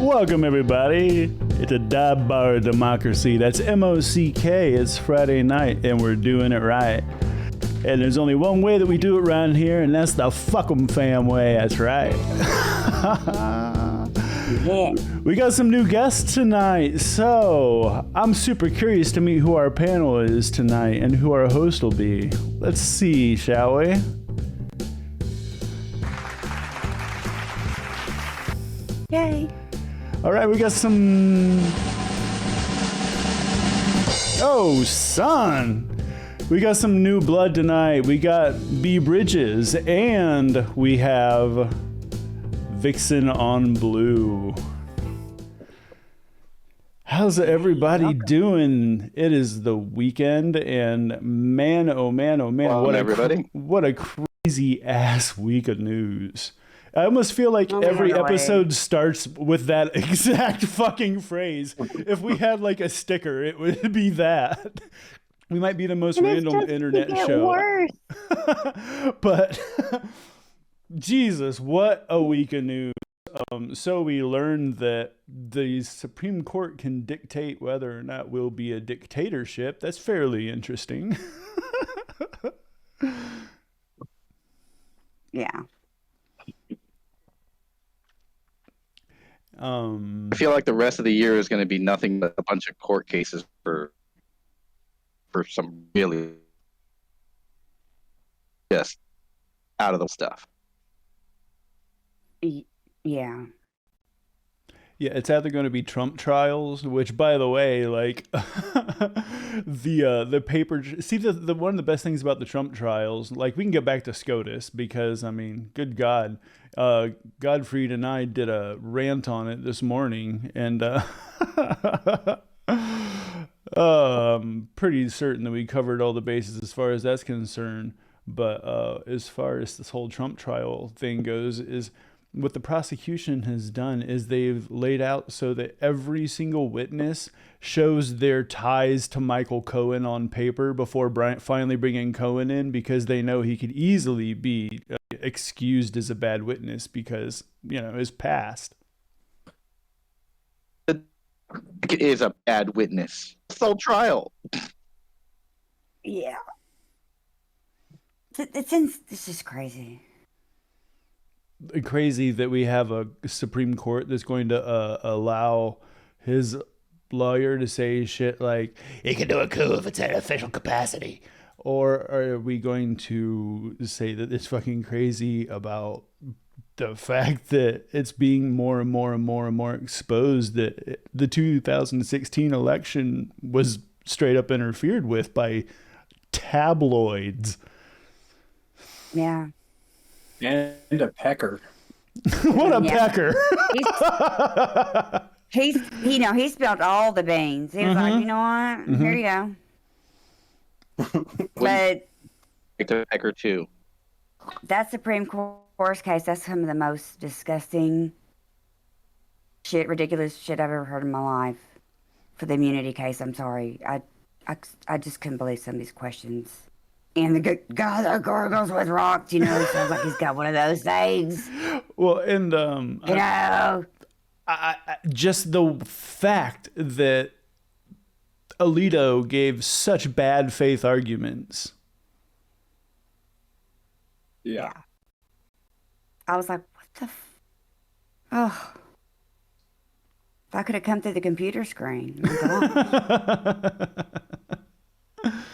Welcome, everybody. It's a dive bar democracy. That's M-O-C-K. It's Friday night, and we're doing it right. And there's only one way that we do it around here, and that's the fuck 'em fam way. That's right. Yeah. We got some new guests tonight, so I'm super curious to meet who our panel is tonight and who our host will be. Let's see, shall we? Yay. All right, we got some... Oh, son! We got some new blood tonight. We got B. Bridges, and we have Vixen on Blue. How's everybody doing? It is the weekend, and man, oh man, oh man, Well, what a crazy ass week of news. I almost feel like every episode starts with that exact fucking phrase. If we had like a sticker, it would be that. We might be the most random internet show. Worse. But Jesus, what a week of news. So we learned that the Supreme Court can dictate whether or not we'll be a dictatorship. That's fairly interesting. Yeah. I feel like the rest of the year is going to be nothing but a bunch of court cases for some really just out of the stuff. Yeah. Yeah, it's either going to be Trump trials, which, by the way, like the paper. See, the one of the best things about the Trump trials, like we can get back to SCOTUS because I mean, good God, Godfried and I did a rant on it this morning, and I'm pretty certain that we covered all the bases as far as that's concerned. But as far as this whole Trump trial thing goes, is what the prosecution has done is they've laid out so that every single witness shows their ties to Michael Cohen on paper before finally bringing Cohen in, because they know he could easily be excused as a bad witness because, you know, his past. It is a bad witness. Full trial. Yeah. This is crazy. Crazy that we have a Supreme Court that's going to allow his lawyer to say shit like, he can do a coup if it's at official capacity. Or are we going to say that it's fucking crazy about the fact that it's being more and more and more and more exposed that the 2016 election was straight up interfered with by tabloids? Yeah. And a pecker. What a pecker. He's he spilled all the beans. He was like, you know what? Here you go. But The pecker too. that Supreme Court case, that's some of the most disgusting shit, ridiculous shit I've ever heard in my life. For the immunity case, I'm sorry. I just couldn't believe some of these questions. And the guy that gargles with rocks, you know, sounds like he's got one of those things. Well, and You know, I just the fact that Alito gave such bad faith arguments. Yeah. I was like, what the oh. If I could have come through the computer screen. My God.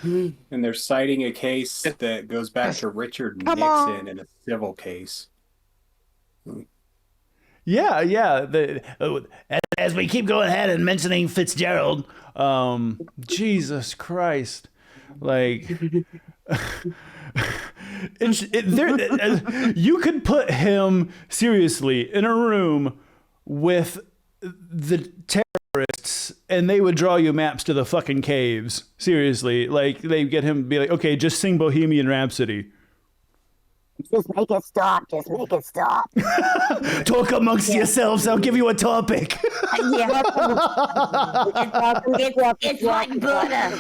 And they're citing a case that goes back to Richard Nixon in a civil case. Yeah. As we keep going ahead and mentioning Fitzgerald, Jesus Christ, like, you could put him seriously in a room with the terrorists, and they would draw you maps to the fucking caves. Seriously, like they get him to be like, okay, just sing Bohemian Rhapsody. Just make it stop. Just make it stop. Talk amongst yourselves. I'll give you a topic. Yeah. It's like butter.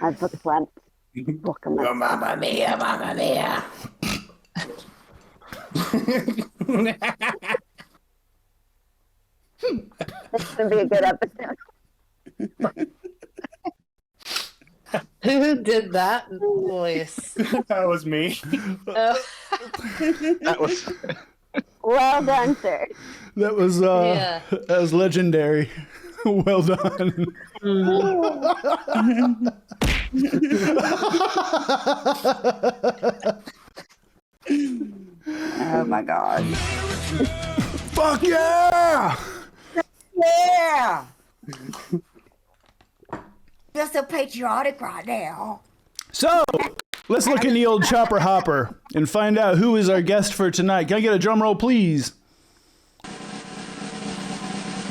I put the plant. Mamma mia, mamma mia. It's gonna be a good episode. Who did that voice? That was me. Oh, That was Well done, sir. That was Yeah. that was legendary. Well done. Oh my god. Fuck yeah! Yeah. Feel so patriotic right now. So, let's look in the old chopper hopper and find out who is our guest for tonight. Can I get a drum roll, please?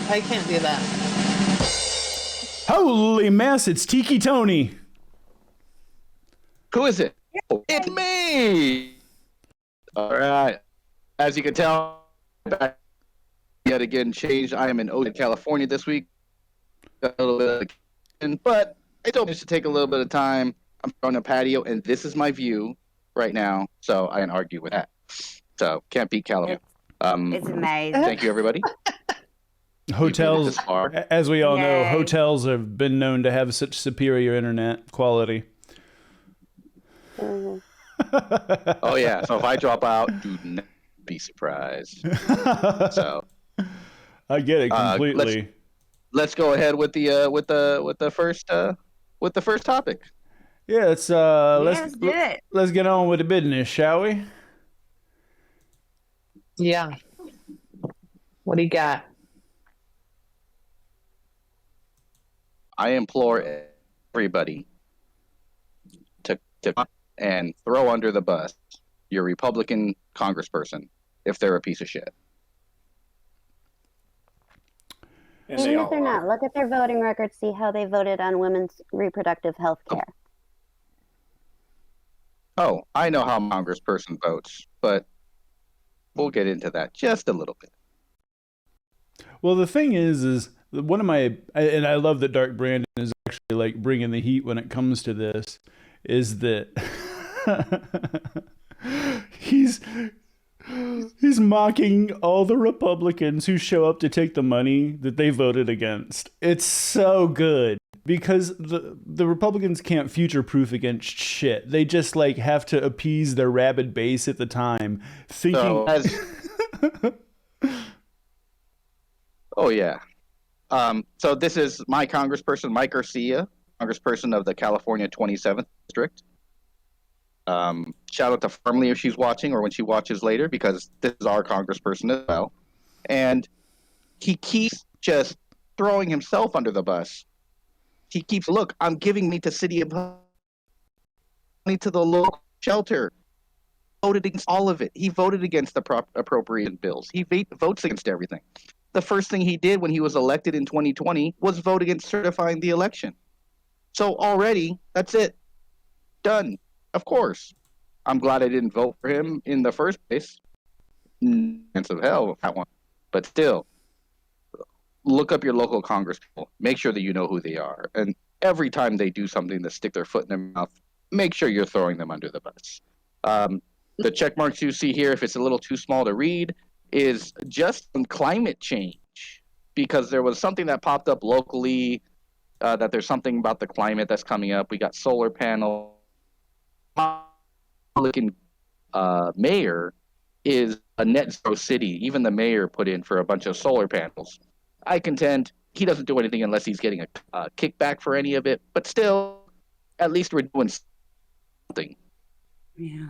I can't do that. Holy mess, it's Tiki Tony. Who is it? Oh, it's me. All right. As you can tell, back yet again changed. I am in Oakland, California this week. Got a little bit but I told me to take a little bit of time. I'm on a patio, and this is my view right now. So I can argue with that. So can't beat California. It's amazing. Thank you, everybody. Hotels, This far. as we all know, Yay. hotels have been known to have such superior internet quality. Oh yeah. So if I drop out, do not be surprised. So I get it completely. let's go ahead with the first topic. Yeah, let's Let's do it. let's get on with the business, shall we? Yeah. What do you got? I implore everybody to and throw under the bus your Republican congressperson if they're a piece of shit. And Even they if they're all not, are. look at their voting records, see how they voted on women's reproductive health care. Oh, I know how a congressperson votes, but we'll get into that just a little bit. Well, the thing is one of my, and I love that Dark Brandon is actually like bringing the heat when it comes to this, is that he's mocking all the Republicans who show up to take the money that they voted against. It's so good because the Republicans can't future-proof against shit. They just like have to appease their rabid base at the time, thinking. Oh yeah. So this is my congressperson, Mike Garcia, congressperson of the California 27th district. Shout out to Farmley if she's watching or when she watches later, because this is our congressperson as well. And he keeps just throwing himself under the bus. He keeps, look, I'm giving me to city of money to the local shelter. Voted against all of it. He voted against the appropriation bills. He votes against everything. The first thing he did when he was elected in 2020 was vote against certifying the election. So already, that's it. Done. Of course. I'm glad I didn't vote for him in the first place. Chance of hell with that one. But still, look up your local congresspeople. Make sure that you know who they are. And every time they do something to stick their foot in their mouth, make sure you're throwing them under the bus. The check marks you see here, if it's a little too small to read, is just on climate change. Because there was something that popped up locally, that there's something about the climate that's coming up. We got solar panels. Republican mayor is a net zero city. Even the mayor put in for a bunch of solar panels. I contend he doesn't do anything unless he's getting a kickback for any of it. But still, at least we're doing something. Yeah.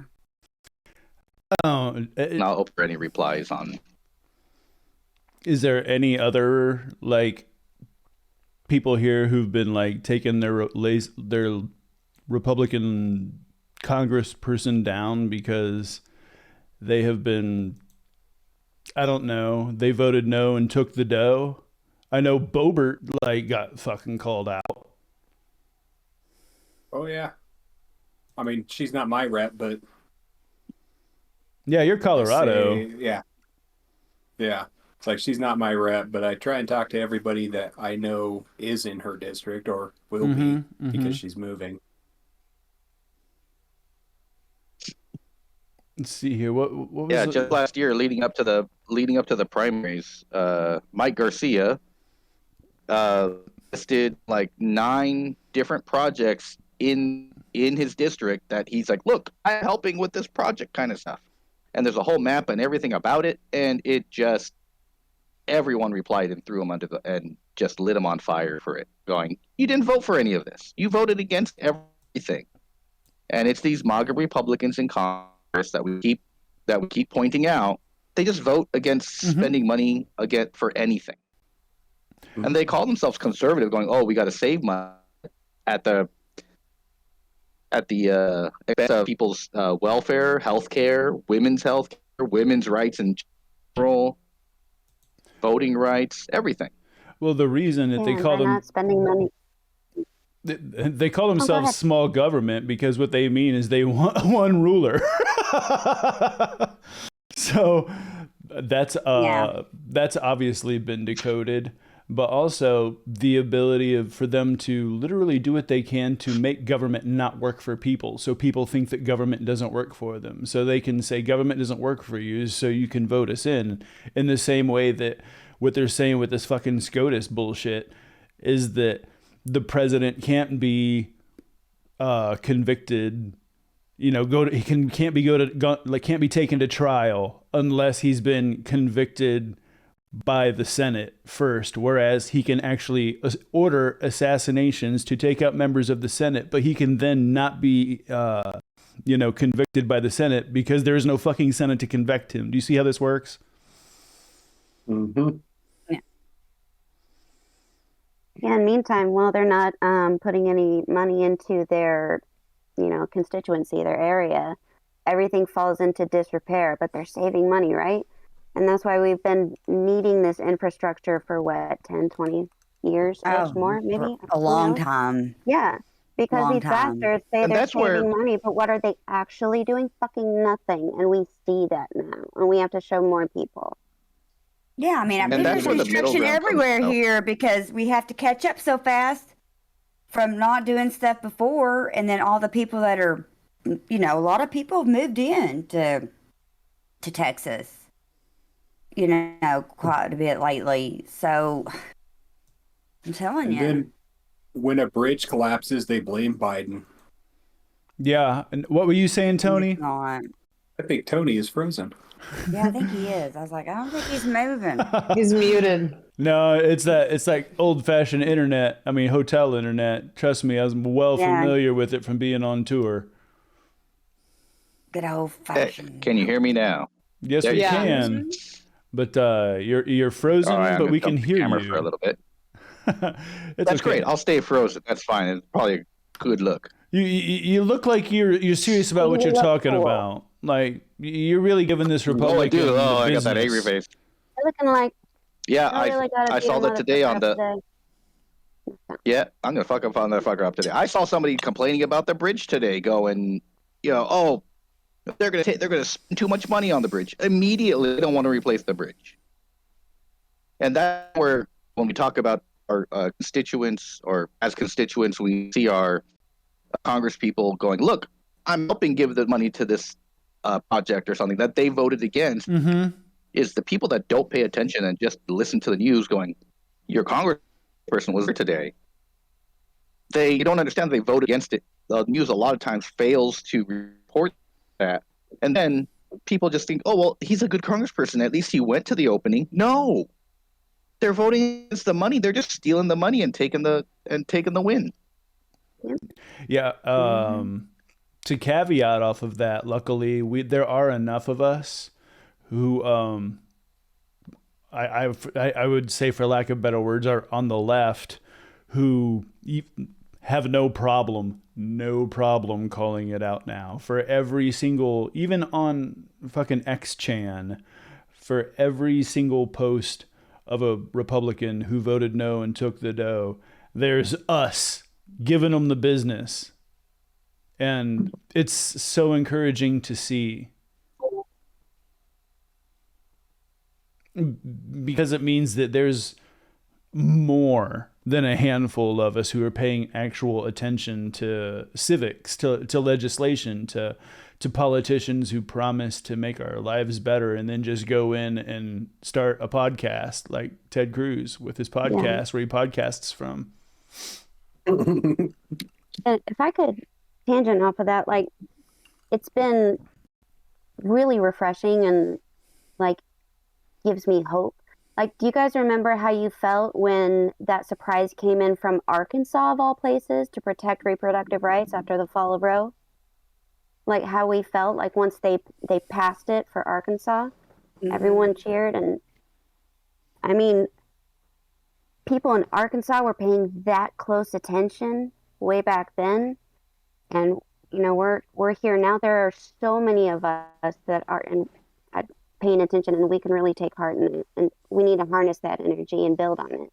And I'll open for any replies on. Is there any other like people here who've been like taking their Republican congressperson down because they have been, I don't know, they voted no and took the dough? I know Boebert like got fucking called out. Oh yeah. I mean, she's not my rep, but Yeah, you're Colorado. yeah. It's like she's not my rep, but I try and talk to everybody that I know is in her district or will be because she's moving. Let's see here. What was Yeah, it? just last year, leading up to the primaries, Mike Garcia listed like 9 different projects in his district that he's like, look, I'm helping with this project kind of stuff. And there's a whole map and everything about it, and it just everyone replied and threw him under the and just lit him on fire for it, going, you didn't vote for any of this. You voted against everything. And it's these MAGA Republicans in Congress that we keep pointing out. They just vote against spending money again for anything. And they call themselves conservative, going, "Oh, we got to save money at the expense of people's welfare, healthcare, women's health care, women's rights in general, voting rights, everything." Well, the reason that they Yeah, call they're them not spending money. they call go themselves ahead. small government because what they mean is they want one ruler. So that's Yeah. that's obviously been decoded, but also the ability for them to literally do what they can to make government not work for people. So people think that government doesn't work for them. So they can say government doesn't work for you, so you can vote us in the same way that what they're saying with this fucking SCOTUS bullshit is that the president can't be convicted. You know, can't be taken to trial unless he's been convicted by the Senate first, whereas he can actually order assassinations to take out members of the Senate, but he can then not be convicted by the Senate because there is no fucking Senate to convict him. Do you see how this works? Mm-hmm. Yeah, in the meantime, while they're not putting any money into their, constituency, their area, everything falls into disrepair, but they're saving money, right? And that's why we've been needing this infrastructure for what, 10, 20 years or more, maybe? For a Who long knows? time. Yeah, because Long these time. bastards say And they're that's where- saving money, but what are they actually doing? Fucking nothing. And we see that now, and we have to show more people. Yeah, I mean, And there's that's where the middle restriction ground comes everywhere out. here because we have to catch up so fast from not doing stuff before, and then all the people that are, a lot of people have moved in to Texas, quite a bit lately. So I'm telling And you, then when a bridge collapses, they blame Biden. Yeah. And what were you saying, Tony? It's not. I think Tony is frozen. Yeah, I think he is. I was like, I don't think he's moving. He's muted. No, it's like old fashioned internet. I mean, hotel internet. Trust me, I was well Yeah. familiar with it from being on tour. Good old Hey, fashioned. can you hear me now? Yes, There we you go. can. But you're frozen, All right, I'm but gonna we dump can the hear camera you. for a little bit. It's That's okay. great. I'll stay frozen. That's fine. It's probably a good look. You look like you're serious about what You you're look talking cool. about. Like you're really giving this Oh, I Republican do. the Oh, I got that business. angry face. They're looking like, Yeah, I really gotta I beat saw a that today on motherfucker the. up today. Yeah, I'm gonna fuck up on that fucker up today. I saw somebody complaining about the bridge today, going, oh, they're gonna spend too much money on the bridge. Immediately, they don't want to replace the bridge. And that's where, when we talk about our constituents, or as constituents, we see our Congress people going, look, I'm helping give the money to this project or something that they voted against. Mm-hmm. Is the people that don't pay attention and just listen to the news going, your congressperson was there today. They don't understand they voted against it. The news a lot of times fails to report that. And then people just think, oh, well, he's a good congressperson. At least he went to the opening. No. They're voting against the money. They're just stealing the money and taking the win. Yeah. To caveat off of that, luckily there are enough of us who I would say, for lack of better words, are on the left who have no problem calling it out now. For every single, even on fucking X-Chan, for every single post of a Republican who voted no and took the dough, there's us giving them the business. And it's so encouraging to see. Because it means that there's more than a handful of us who are paying actual attention to civics, to legislation, to politicians who promise to make our lives better and then just go in and start a podcast like Ted Cruz with his podcast where he podcasts from. And if I could tangent off of that, like, it's been really refreshing and like gives me hope. Like, do you guys remember how you felt when that surprise came in from Arkansas, of all places, to protect reproductive rights after the fall of Roe? Like, how we felt, like, once they passed it for Arkansas, everyone cheered. And, I mean, people in Arkansas were paying that close attention way back then. And, you know, we're here now. There are so many of us that are paying attention, and we can really take heart in it, and we need to harness that energy and build on it.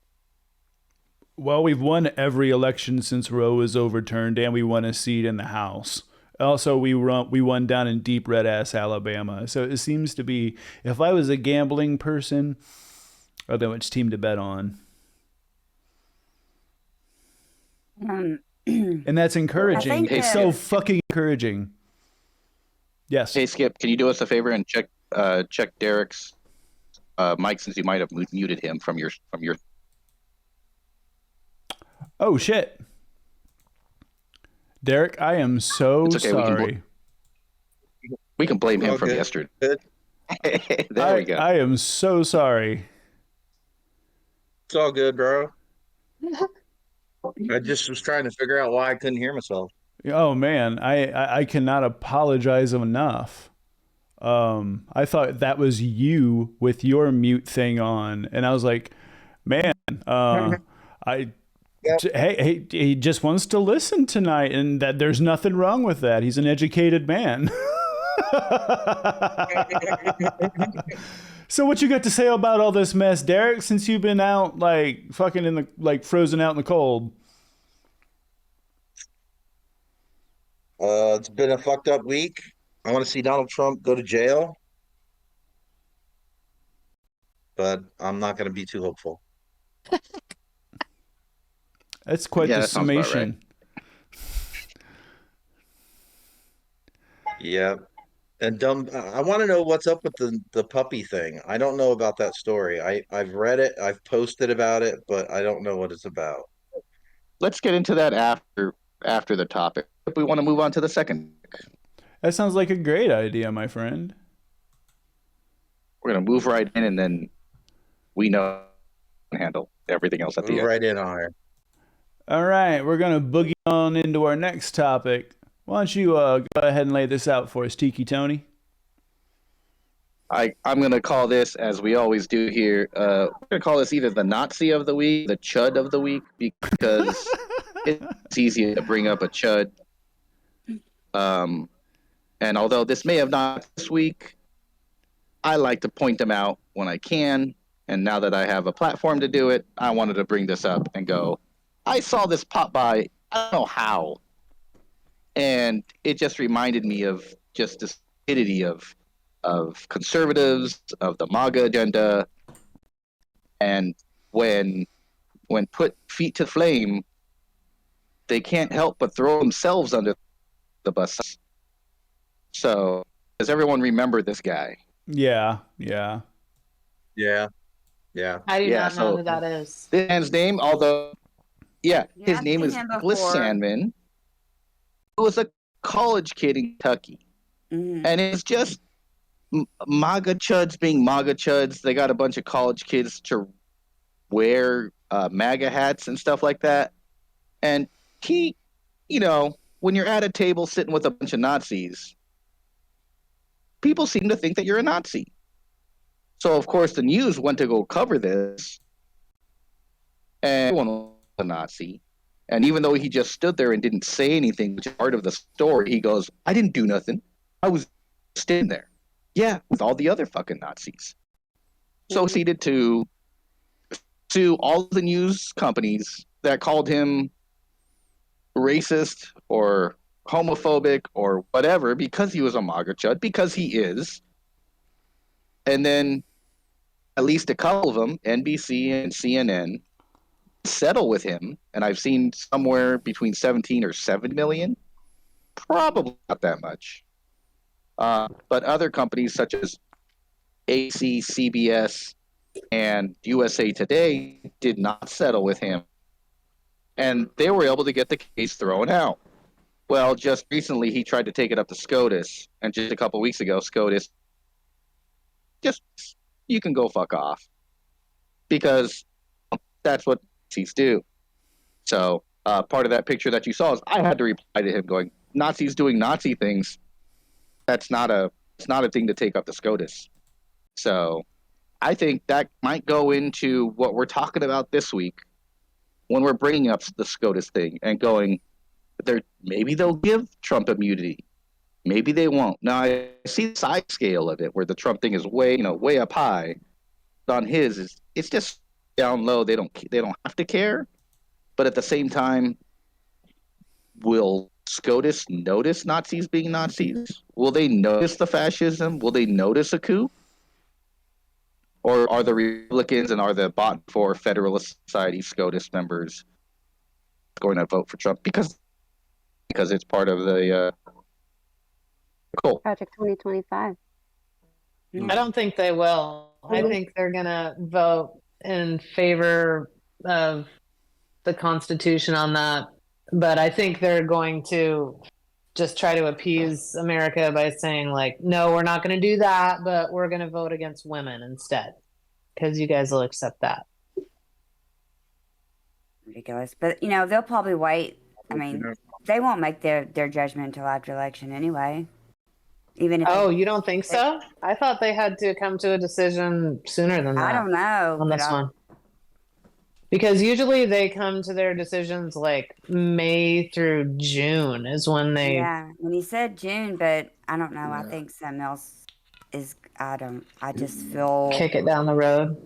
Well, we've won every election since Roe was overturned, and we won a seat in the House. Also, we won down in deep red ass Alabama. So it seems to be, if I was a gambling person, I don't know which team to bet on. And that's encouraging. It's so fucking encouraging. Yes. Hey, Skip, can you do us a favor and check Derek's mic, since you might have muted him from your. Oh shit, Derek, I am so sorry. We can blame him from yesterday. There we go. I am so sorry. It's all good, bro. I just was trying to figure out why I couldn't hear myself. Oh man, I cannot apologize enough. I thought that was you with your mute thing on, and I was like, man, hey, he just wants to listen tonight, and that there's nothing wrong with that. He's an educated man. So what you got to say about all this mess, Derek, since you've been out like fucking in the, like, frozen out in the cold? It's been a fucked up week. I want to see Donald Trump go to jail, but I'm not going to be too hopeful. That's quite the summation. Yeah. And I want to know what's up with the puppy thing. I don't know about that story. I've read it, I've posted about it, but I don't know what it's about. Let's get into that after the topic. If we want to move on to the second. That sounds like a great idea, my friend. We're going to move right in, and then we know and handle everything else at the end. Right in on her. All right, we're going to boogie on into our next topic. Why don't you go ahead and lay this out for us, Tiki Tony? I'm going to call this, as we always do here, we're going to call this either the Nazi of the week, the Chud of the week, because it's easy to bring up a Chud. And although this may have not this week, I like to point them out when I can. And now that I have a platform to do it, I wanted to bring this up and go, I saw this pop by, I don't know how. And it just reminded me of just the stupidity of conservatives, of the MAGA agenda. And when put feet to flame, they can't help but throw themselves under the bus. So, does everyone remember this guy? Yeah. I do not know who that is. This man's name, although, his name is Bliss Sandman, who was a college kid in Kentucky. Mm-hmm. And it's just MAGA chuds being MAGA chuds. They got a bunch of college kids to wear MAGA hats and stuff like that. And he, when you're at a table sitting with a bunch of Nazis, people seem to think that you're a Nazi. So, of course, the news went to go cover this, and everyone was a Nazi. And even though he just stood there and didn't say anything, which is part of the story, he goes, I didn't do nothing. I was standing there. Yeah, with all the other fucking Nazis. So proceeded to sue all the news companies that called him racist or homophobic or whatever because he was a MAGA chud, because he is. And then at least a couple of them, NBC and CNN, settle with him, and I've seen somewhere between 17 or 7 million, probably not that much. But other companies such as AC, CBS, and USA Today did not settle with him, and they were able to get the case thrown out. Well, just recently he tried to take it up to SCOTUS, and just a couple weeks ago, SCOTUS just, you can go fuck off, because that's what Nazis do. So part of that picture that you saw is I had to reply to him going, Nazis doing Nazi things, it's not a thing to take up to SCOTUS. So I think that might go into what we're talking about this week when we're bringing up the SCOTUS thing and going, maybe they'll give Trump immunity, maybe they won't. Now I see the side scale of it where the Trump thing is way up high. On his, it's just down low. They don't have to care, but at the same time, will SCOTUS notice Nazis being Nazis? Will they notice the fascism? Will they notice a coup? Or are the Republicans and are the bought for Federalist Society SCOTUS members going to vote for Trump because it's part of the Project 2025? I don't think they will. I think they're going to vote in favor of the Constitution on that. But I think they're going to just try to appease America by saying, like, no, we're not going to do that, but we're going to vote against women instead because you guys will accept that. Ridiculous. But, they'll probably wait. I mean, they won't make their judgment until after election anyway. Even if you don't think so? I thought they had to come to a decision sooner than that. I don't know. On this one. Because usually they come to their decisions like May through June is when they... Yeah, when he said June, but I don't know. Yeah. I think something else is... I just feel... Kick it down the road.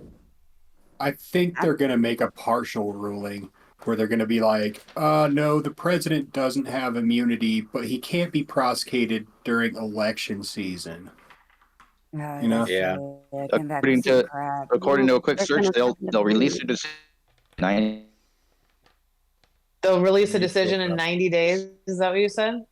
I think they're going to make a partial ruling where they're going to be like, no, the president doesn't have immunity, but he can't be prosecuted during election season. Yeah. According to a quick search, they'll release a decision. They'll release a decision in 90 days. Is that what you said?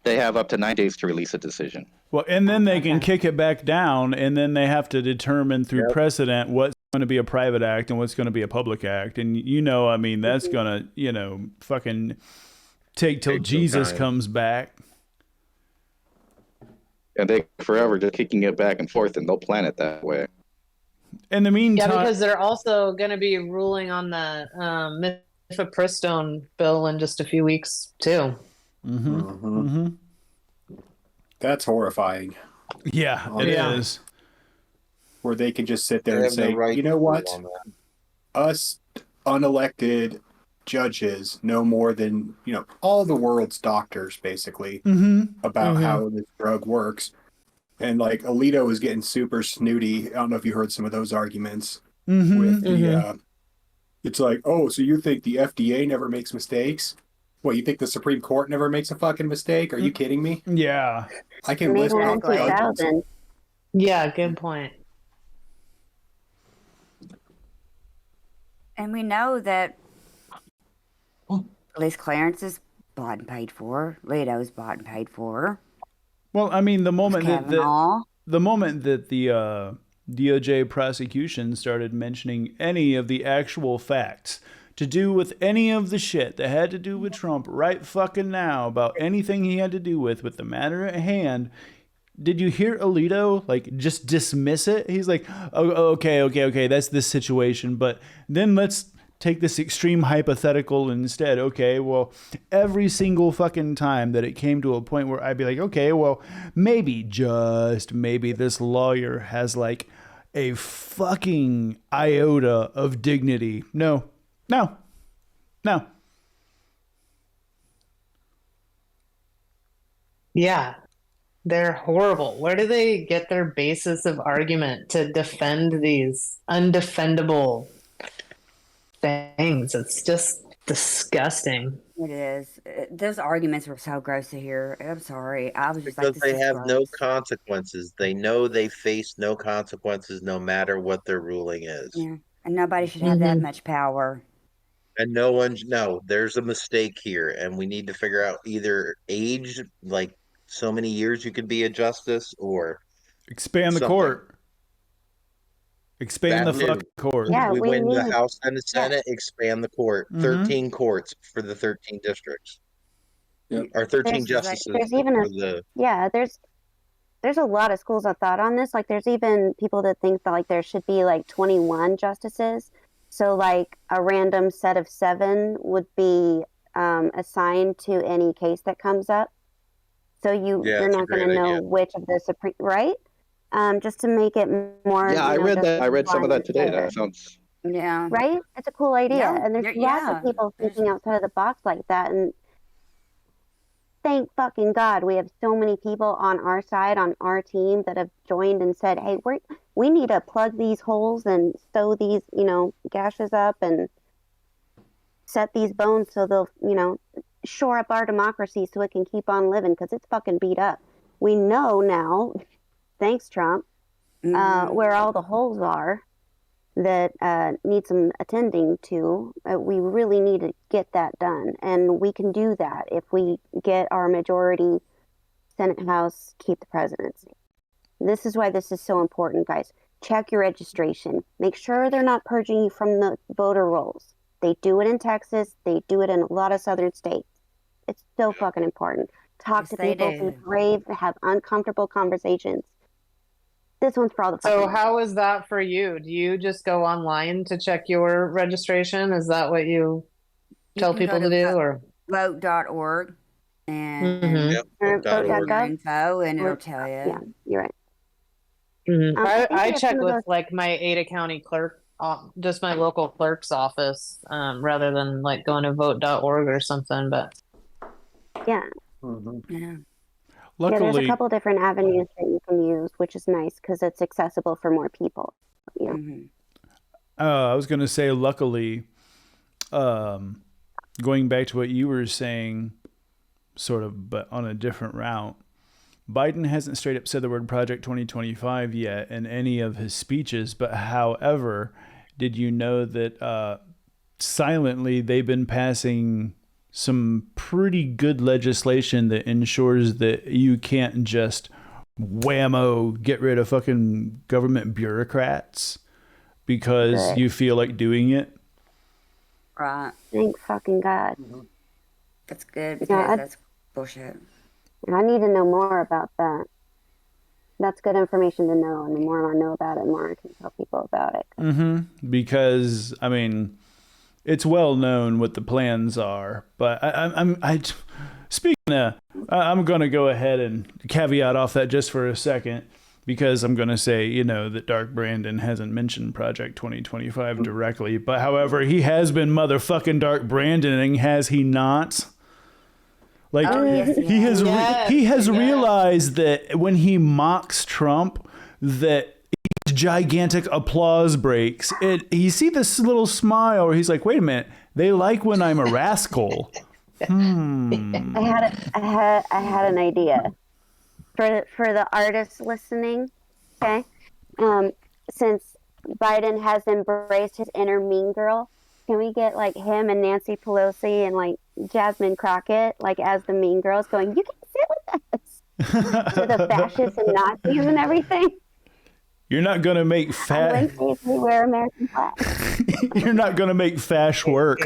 They have up to 9 days to release a decision. Well, and then they can kick it back down, and then they have to determine through precedent what's going to be a private act and what's going to be a public act. And I mean, that's going to, fucking take till Jesus comes back. And they forever just kicking it back and forth, and they'll plan it that way. In the meantime, yeah, because they're also going to be ruling on the mifepristone bill in just a few weeks too. That's horrifying. Yeah, it is. Where they can just sit there and say, you know what? Us unelected judges know more than all the world's doctors basically about how this drug works. And like Alito is getting super snooty. I don't know if you heard some of those arguments with the. It's like, oh, so you think the FDA never makes mistakes? What, you think the Supreme Court never makes a fucking mistake? Are you kidding me? Yeah, I can list off judges. Yeah, good point. And we know that at least Clarence is bought and paid for. Leto's bought and paid for. Well, I mean, the moment that the DOJ prosecution started mentioning any of the actual facts to do with any of the shit that had to do with Trump right fucking now, about anything he had to do with the matter at hand, did you hear Alito just dismiss it? He's like, oh, okay, that's this situation, but then let's take this extreme hypothetical instead. Okay, well, every single fucking time that it came to a point where I'd be like, okay, well, maybe, just maybe this lawyer has a fucking iota of dignity. No. Yeah, they're horrible. Where do they get their basis of argument to defend these undefendable things? It's just disgusting. It is. Those arguments were so gross to hear. I'm sorry. I was just because this they is have gross. no consequences. They know they face no consequences no matter what their ruling is. Yeah. And nobody should have that much power. And there's a mistake here, and we need to figure out either age, like so many years you could be a justice, or Expand the something. court. Expand That the new. fucking court. Yeah, we win the need- House and the Senate, expand the court. 13 courts for the 13 districts. Yep. Or 13 There's- justices there's even for a- the Yeah, there's a lot of schools of thought on this. Like, there's even people that think that like there should be like 21 justices. So like a random set of 7 would be assigned to any case that comes up. So you're that's a not going to great know idea. which of the Supreme, right? Just to make it more. Yeah, I read that. I read some of that today. fair. That sounds Yeah. Right? It's a cool idea. Yeah, And there's lots yeah. of people thinking outside of the box like that. And thank fucking God we have so many people on our side, on our team, that have joined and said, hey, we need to plug these holes and sew these, gashes up and set these bones so they'll, shore up our democracy so it can keep on living, because it's fucking beat up. We know now, thanks Trump, where all the holes are that need some attending to. We really need to get that done, and we can do that if we get our majority Senate, House, keep the presidency. This is why this is so important, guys. Check your registration. Make sure they're not purging you from the voter rolls. They do it in Texas. They do it in a lot of southern states. It's so fucking important. Talk Yes, to they people, do. be brave, have uncomfortable conversations. This one's for all the So fucking- how is that for you? Do you just go online to check your registration? Is that what you tell can go people to do, vote- or? Vote.org and Mhm. Yep. Or vote.org. your vote.gov. info, and it'll Or- tell you. Yeah, you're right. Mhm. I think I they have check some of with those- like my Ada County clerk, just my local clerk's office, rather than like going to vote.org or something. But Yeah. Yeah. Yeah, there's a Luckily, couple different avenues that you can use, which is nice because it's accessible for more people. Yeah. Mhm. I was going to say, luckily, going back to what you were saying, sort of, but on a different route, Biden hasn't straight up said the word Project 2025 yet in any of his speeches. But however, did you know that silently they've been passing some pretty good legislation that ensures that you can't just whammo get rid of fucking government bureaucrats because Good. you feel like doing it? Right. Thank fucking God. That's good because Yeah, that's bullshit. And I need to know more about that. That's good information to know. And the more I know about it, the more I can tell people about it. Mm-hmm. Because, I mean, it's well known what the plans are. But speaking of, I'm going to go ahead and caveat off that just for a second, because I'm going to say, that Dark Brandon hasn't mentioned Project 2025 directly. But however, he has been motherfucking Dark Brandoning, has he not? Like, Oh, yes, he has Yes, he has yes. realized that when he mocks Trump, that gigantic applause breaks. You see this little smile where he's like, wait a minute, they like when I'm a rascal. I had an idea for the artists listening. Okay, since Biden has embraced his inner mean girl, can we get like him and Nancy Pelosi and like Jasmine Crockett like as the mean girls, going, "You can sit with us," to the fascists and Nazis and everything. You're not gonna make On Wednesdays we wear American flags. You're not gonna make fash work.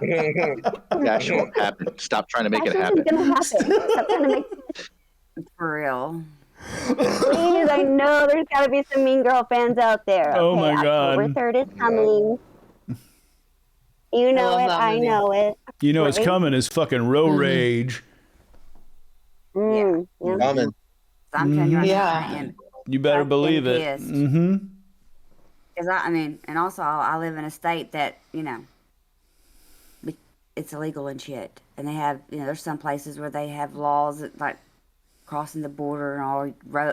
that won't happen. Stop trying to make it Fascism's happen. gonna happen. Stop trying to make. For real. Please, I know there's got to be some Mean Girl fans out there. Oh Okay, my God. October 3rd is coming. You know love it. that I movie. know it. You know what's Right? coming is fucking road rage. Yeah. Coming. So I'm telling you right Yeah. now, I am. You better Fucking believe it. pissed. Mm-hmm. Because and also I live in a state that, it's illegal and shit. And they have, there's some places where they have laws that, like, crossing the border and all,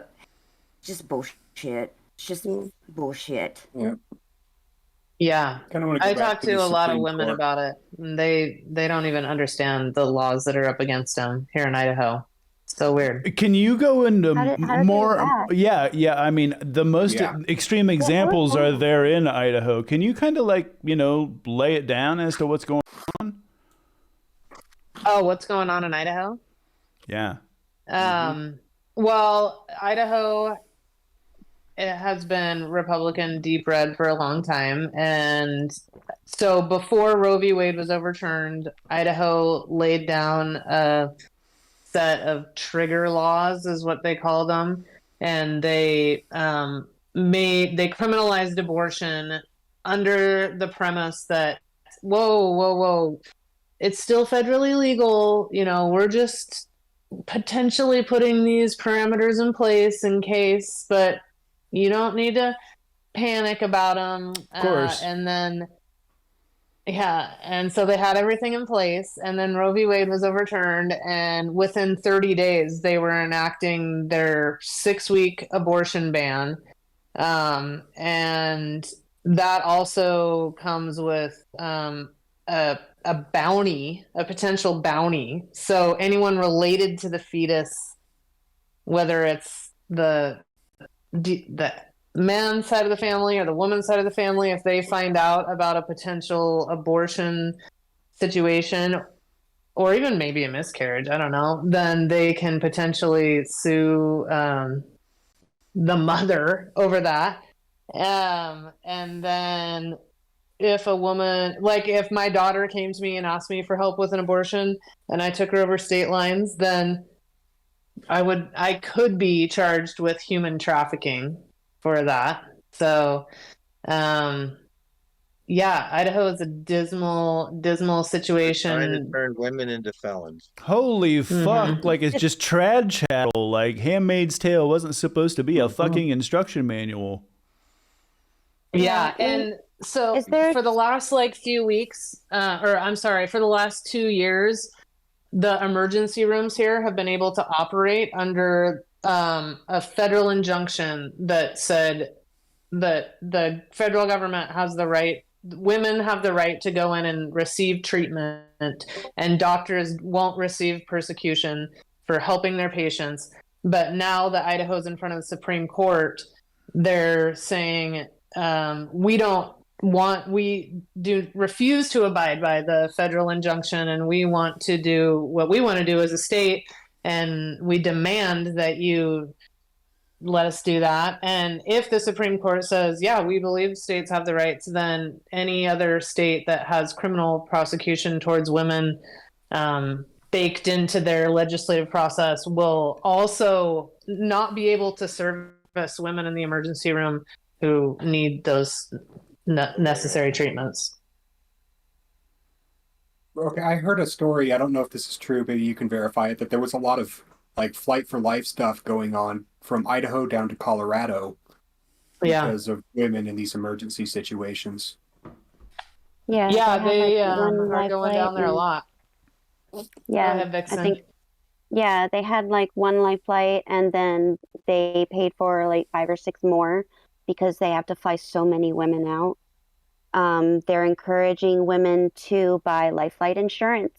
just bullshit. It's just bullshit. Yeah. yeah, Kind of want to. I talked to a lot of women about it. And they don't even understand the laws that are up against them here in Idaho. So weird. Can you go into How did they do more? that? Yeah. I mean, the most Yeah. extreme examples are there in Idaho. Can you kind of like, lay it down as to what's going on? Oh, what's going on in Idaho? Yeah. Well, Idaho, it has been Republican deep red for a long time. And so before Roe v. Wade was overturned, Idaho laid down a set of trigger laws, is what they call them. And they criminalized abortion under the premise that, whoa, it's still federally legal. We're just potentially putting these parameters in place in case, but you don't need to panic about them. Of course. And then, and so they had everything in place, and then Roe v. Wade was overturned, and within 30 days, they were enacting their 6-week abortion ban. And that also comes with a bounty, a potential bounty. So anyone related to the fetus, whether it's the man's side of the family or the woman's side of the family, if they find out about a potential abortion situation, or even maybe a miscarriage, I don't know, then they can potentially sue the mother over that. And then if a woman, like if my daughter came to me and asked me for help with an abortion and I took her over state lines, then I could be charged with human trafficking for that. So, Idaho is a dismal situation. Trying to turn women into felons. Holy fuck. Like, it's just trad chattel. Like, Handmaid's Tale wasn't supposed to be a fucking instruction manual. Yeah. And so for the last few weeks, for the last 2 years, the emergency rooms here have been able to operate under a federal injunction that said that the federal government has the right, women have the right to go in and receive treatment, and doctors won't receive persecution for helping their patients. But now that Idaho's in front of the Supreme Court, they're saying we refuse to abide by the federal injunction, and we want to do what we want to do as a state, and we demand that you let us do that. And if the Supreme Court says, yeah, we believe states have the rights, then any other state that has criminal prosecution towards women baked into their legislative process will also not be able to service women in the emergency room who need those necessary treatments. Okay, I heard a story. I don't know if this is true. Maybe you can verify it. That there was a lot of flight for life stuff going on from Idaho down to Colorado because of women in these emergency situations. Yeah, they are going down there a lot. Yeah, Go ahead, Vixen. I think. Yeah, they had one life flight, and then they paid for 5 or 6 more because they have to fly so many women out. They're encouraging women to buy life flight insurance.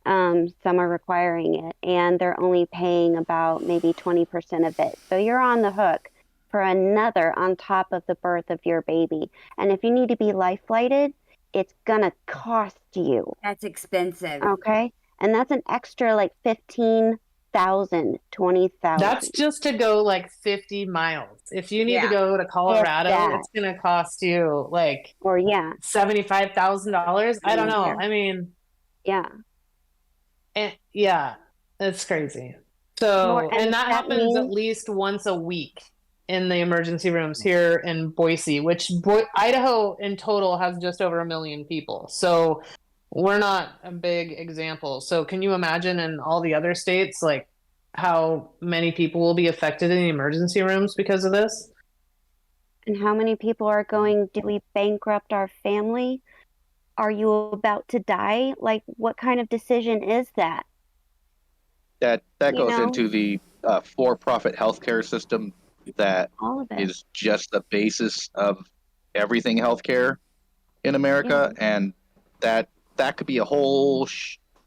Some are requiring it, and they're only paying about maybe 20% of it. So you're on the hook for another on top of the birth of your baby. And if you need to be life flighted, it's gonna cost you. That's expensive. Okay, and that's an extra 15,000, 20,000. That's just to go 50 miles. If you need to go to Colorado, it's going to cost you $75,000. I don't know. I mean, it's crazy. So, and that happens at least once a week in the emergency rooms here in Boise, which Idaho in total has just over 1 million people. So we're not a big example. So can you imagine in all the other states, how many people will be affected in the emergency rooms because of this? And how many people are going, did we bankrupt our family? Are you about to die? What kind of decision is that? That goes into the for-profit healthcare system that is just the basis of everything healthcare in America, and that could be a whole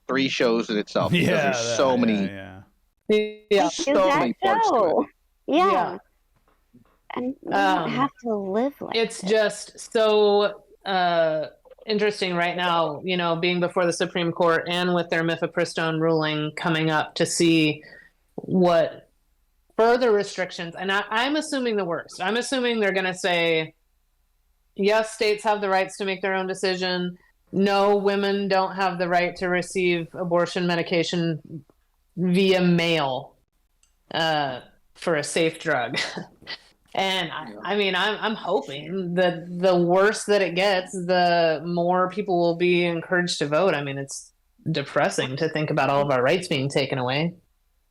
3 shows in itself because there's so many Yeah. There's so many parts to it. Yeah. And we don't have to live like it's this. just so interesting right now, you know, being before the Supreme Court and with their mifepristone ruling coming up to see what further restrictions. And I'm assuming the worst. I'm assuming they're going to say, yes, states have the rights to make their own decision. No, women don't have the right to receive abortion medication via mail for a safe drug. And I mean, I'm hoping that the worse that it gets, the more people will be encouraged to vote. I mean, it's depressing to think about all of our rights being taken away.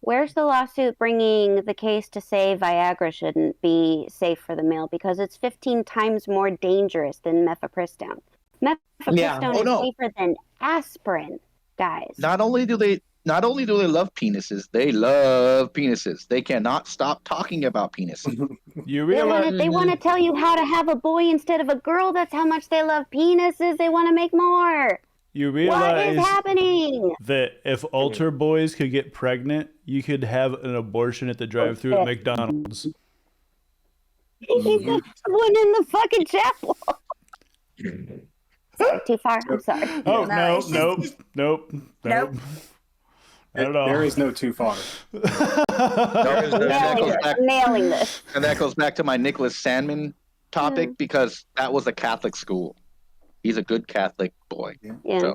Where's the lawsuit bringing the case to say Viagra shouldn't be safe for the male because it's 15 times more dangerous than mifepristone? Mifepristone is safer than aspirin, guys. Not only do they love penises, they love penises. They cannot stop talking about penises. You realize They want to tell you how to have a boy instead of a girl. That's how much they love penises. They want to make more. You realize what is happening? That if altar boys could get pregnant, you could have an abortion at the drive-thru at McDonald's. He's the one in the fucking chapel. Sorry, too far. I'm sorry. Oh no, nope. Not at all. There is no too far. Nailing this. And that goes back to my Nicholas Sandman topic because that was a Catholic school. He's a good Catholic boy. Yeah.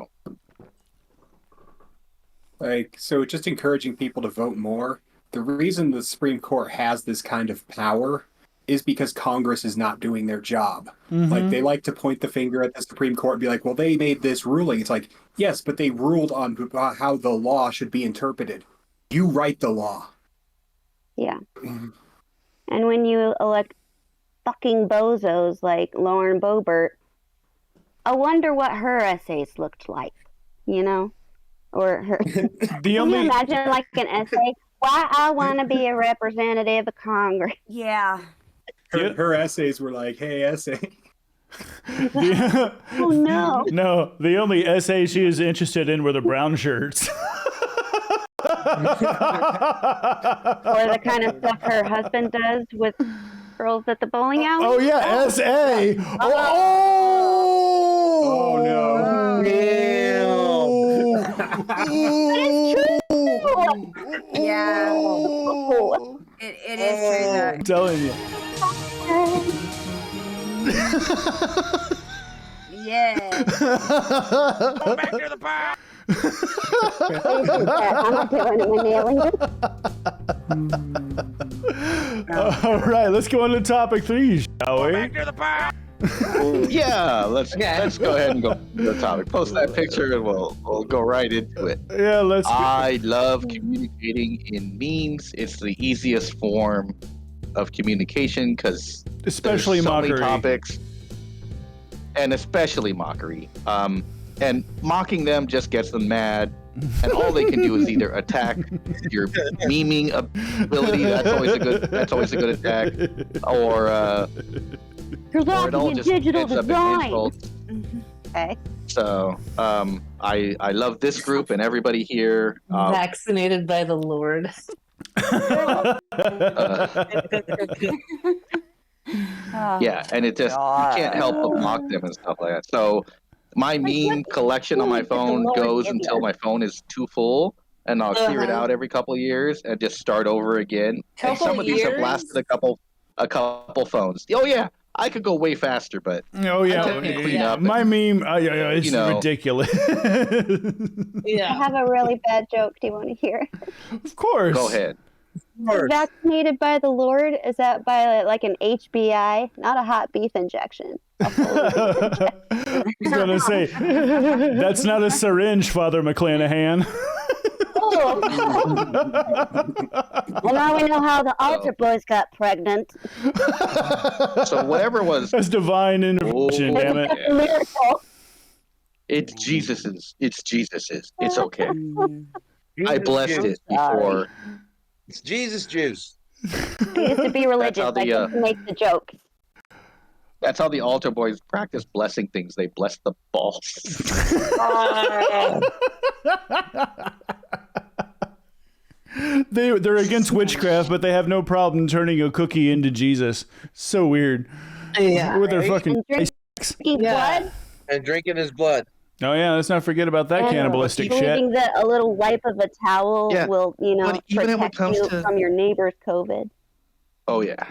So just encouraging people to vote more. The reason the Supreme Court has this kind of power is because Congress is not doing their job. Like, they like to point the finger at the Supreme Court and be like, well, they made this ruling. It's like, yes, but they ruled on how the law should be interpreted. You write the law. Yeah. And when you elect fucking bozos like Lauren Boebert, I wonder what her essays looked like, you know? Or her... Can you imagine, like, an essay? Why I want to be a representative of Congress. Yeah. Her essays were like, hey, essay. Oh, no. No, the only essay she is interested in were the brown shirts. Or the kind of stuff her husband does with girls at the bowling alley. Oh, yeah, S.A. Oh, no. Yeah. It is true, though. I'm telling you. Yeah. Go back to the bar. I'm not doing it. We're nailing it. All right, let's go on to topic 3, shall we? Back to the bar. Yeah, let's go ahead and go to the topic. Post that picture and we'll go right into it. Yeah, let's go. I love communicating in memes. It's the easiest form of communication because Especially there's so mockery. many topics, and especially mockery. And mocking them just gets them mad, and all they can do is either attack your memeing ability. That's always a good attack, or You're it all lacking in just digital ends up in design. insults. Okay. So I love this group and everybody here. Vaccinated by the Lord. Yeah, and it just you can't help but mock them and stuff like that. So my meme collection on my phone goes until my phone is too full, and I'll clear it out every couple of years and just start over again. And some of these have lasted a couple phones. Oh yeah, I could go way faster, but Oh, yeah. I tend to clean up. My meme, it's ridiculous. I have a really bad joke. Do you want to hear it? Of course. Go ahead. Vaccinated by the Lord? Is that by like an HBI? Not a hot beef injection. I was going to say, that's not a syringe, Father McClanahan. Well, now we know how the altar boys got pregnant. So whatever was That's divine intervention, damn it. That's a miracle. it's Jesus's. It's Jesus's. It's okay. I blessed it before. It's Jesus juice. We used to be religious. how I the, just make the joke. That's how the altar boys practice blessing things. They bless the balls. They're against witchcraft, but they have no problem turning a cookie into Jesus. So weird. Yeah. With their fucking And drinking blood. And drinking his blood. Oh yeah, let's not forget about that And cannibalistic shit. believing that a little wipe of a towel Yeah. will, But even when it protect comes you to- from your neighbor's COVID. Oh yeah.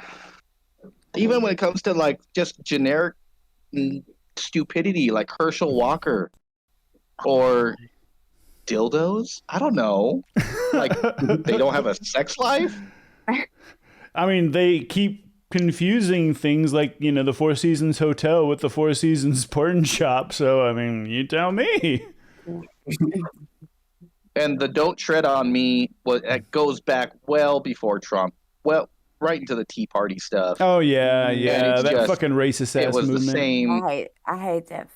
Even when it comes to like just generic stupidity, like Herschel Walker or dildos. I don't know. Like they don't have a sex life. I mean, they keep confusing things like, the Four Seasons Hotel with the Four Seasons porn shop. So, I mean, you tell me. And the "Don't Tread on Me" it goes back well before Trump. Well, right into the Tea Party stuff. Oh, yeah. it's That just- fucking racist It ass was movement. the same. I hate that.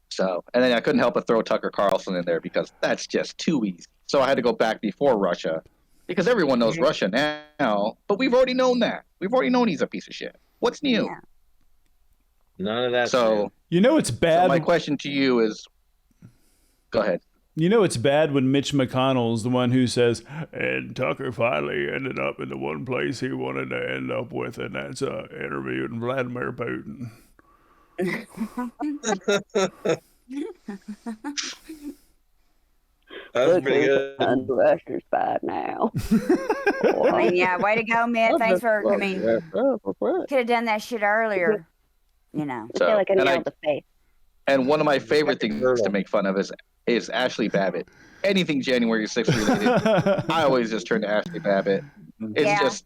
So, and then I couldn't help but throw Tucker Carlson in there because that's just too easy. So I had to go back before Russia because everyone knows Russia now, but we've already known that. We've already known he's a piece of shit. What's new? Yeah. None of that. So, It's bad. so my question to you is, go ahead. It's bad when Mitch McConnell's the one who says, and Tucker finally ended up in the one place he wanted to end up with, and that's interviewing Vladimir Putin. That's pretty good. Russia's bad now. I mean, yeah, way to go, Mitt. Thanks for, could have done that shit earlier. I feel like I and nailed the face. And one of my favorite things to make fun of is Ashley Babbitt. Anything January 6th related, I always just turn to Ashley Babbitt. It's just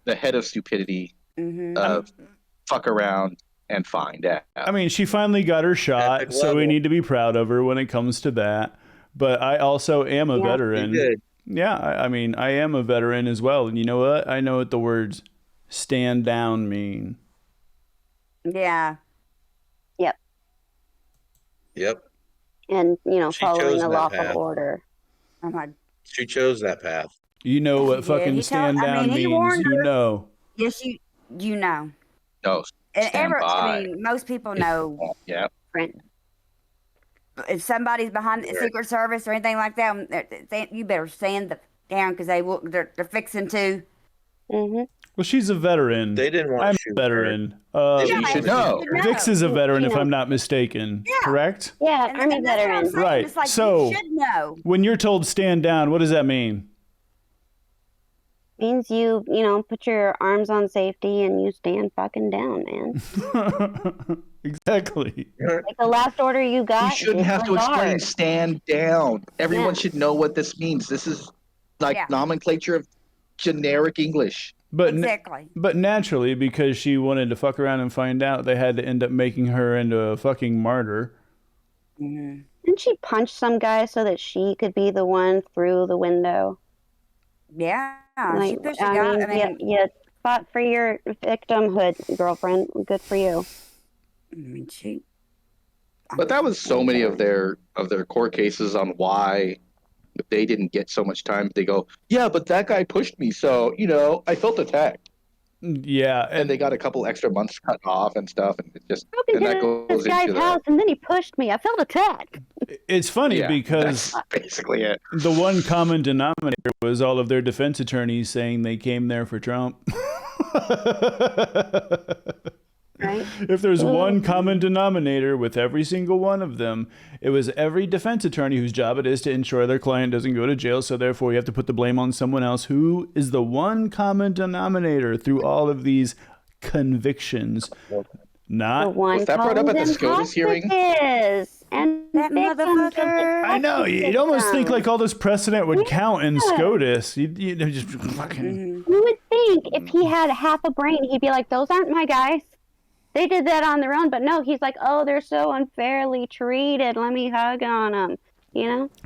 the head of stupidity. Fuck around and find out. I mean, she finally got her shot, Epic so we level. need to be proud of her when it comes to that. But I also am a veteran. You did. Yeah, I mean, I am a veteran as well. And you know what? I know what the words stand down mean. Yeah. Yep. And, She following chose a that lawful path. order. Oh my. She chose that path. You know what fucking he stand told- I down mean, he means. warned You her. know. Yes, you know. No, And stand by. I mean, most people know. Yeah. If somebody's behind the Secret Service or anything like that, you better stand down because they're fixing to. Mm-hmm. Well, she's a veteran. They didn't want I'm to a shoot veteran. You should know. Vix is a veteran, if I'm not mistaken. Yeah. Correct? Yeah, And Army that's what I'm veteran. saying. Right. It's like So- you should know. When you're told stand down, what does that mean? Means you put your arms on safety and you stand fucking down, man. Exactly. Like the last order you got. You shouldn't have to explain stand down. Everyone should know what this means. This is like nomenclature of generic English. But Exactly. but naturally, because she wanted to fuck around and find out, they had to end up making her into a fucking martyr. Mm-hmm. Didn't she punch some guy so that she could be the one through the window? Yeah. Like, She pushed the guy. I mean, you fought for your victimhood, girlfriend. Good for you. she. But that was so many of their court cases on why they didn't get so much time. They go, yeah, but that guy pushed me, so I felt attacked, Yeah, and they got a couple extra months cut off and stuff, and it just Broke and that into goes this guy's into house and then he pushed me. I felt attacked. it's funny because that's basically it. the one common denominator was all of their defense attorneys saying they came there for Trump. Right? If there's one common denominator with every single one of them, it was every defense attorney whose job it is to ensure their client doesn't go to jail. So therefore, you have to put the blame on someone else. Who is the one common denominator through all of these convictions? The Not. one Was that brought up at the calling them SCOTUS hearing? hostages and That victims of the motherfucker. I know. You'd almost think like all this precedent would count in SCOTUS. You just fucking. You would think if he had half a brain, he'd be like, "Those aren't my guys. They did that on their own." But no, he's like, "Oh, they're so unfairly treated. Let me hug on them."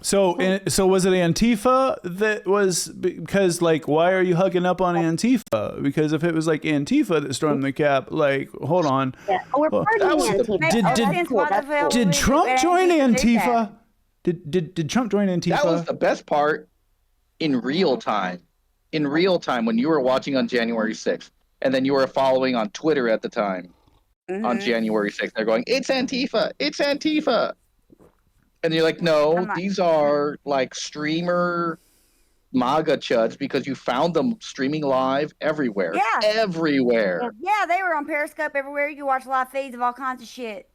So was it Antifa that was, because like, why are you hugging up on Antifa? Because if it was like Antifa that stormed the Cap, like, hold on. Yeah. Oh, we're partying Antifa. Did- Oh, did- that's cool. That's cool. Did Trump join Antifa? Did Trump join Antifa? That was the best part in real time. In real time, when you were watching on January 6th, and then you were following on Twitter at the time on January 6th, they're going, "It's Antifa! It's Antifa!" And you're like, no, these are like streamer MAGA chuds because you found them streaming live everywhere. Yeah. Everywhere. Yeah, they were on Periscope everywhere. You watch live feeds of all kinds of shit.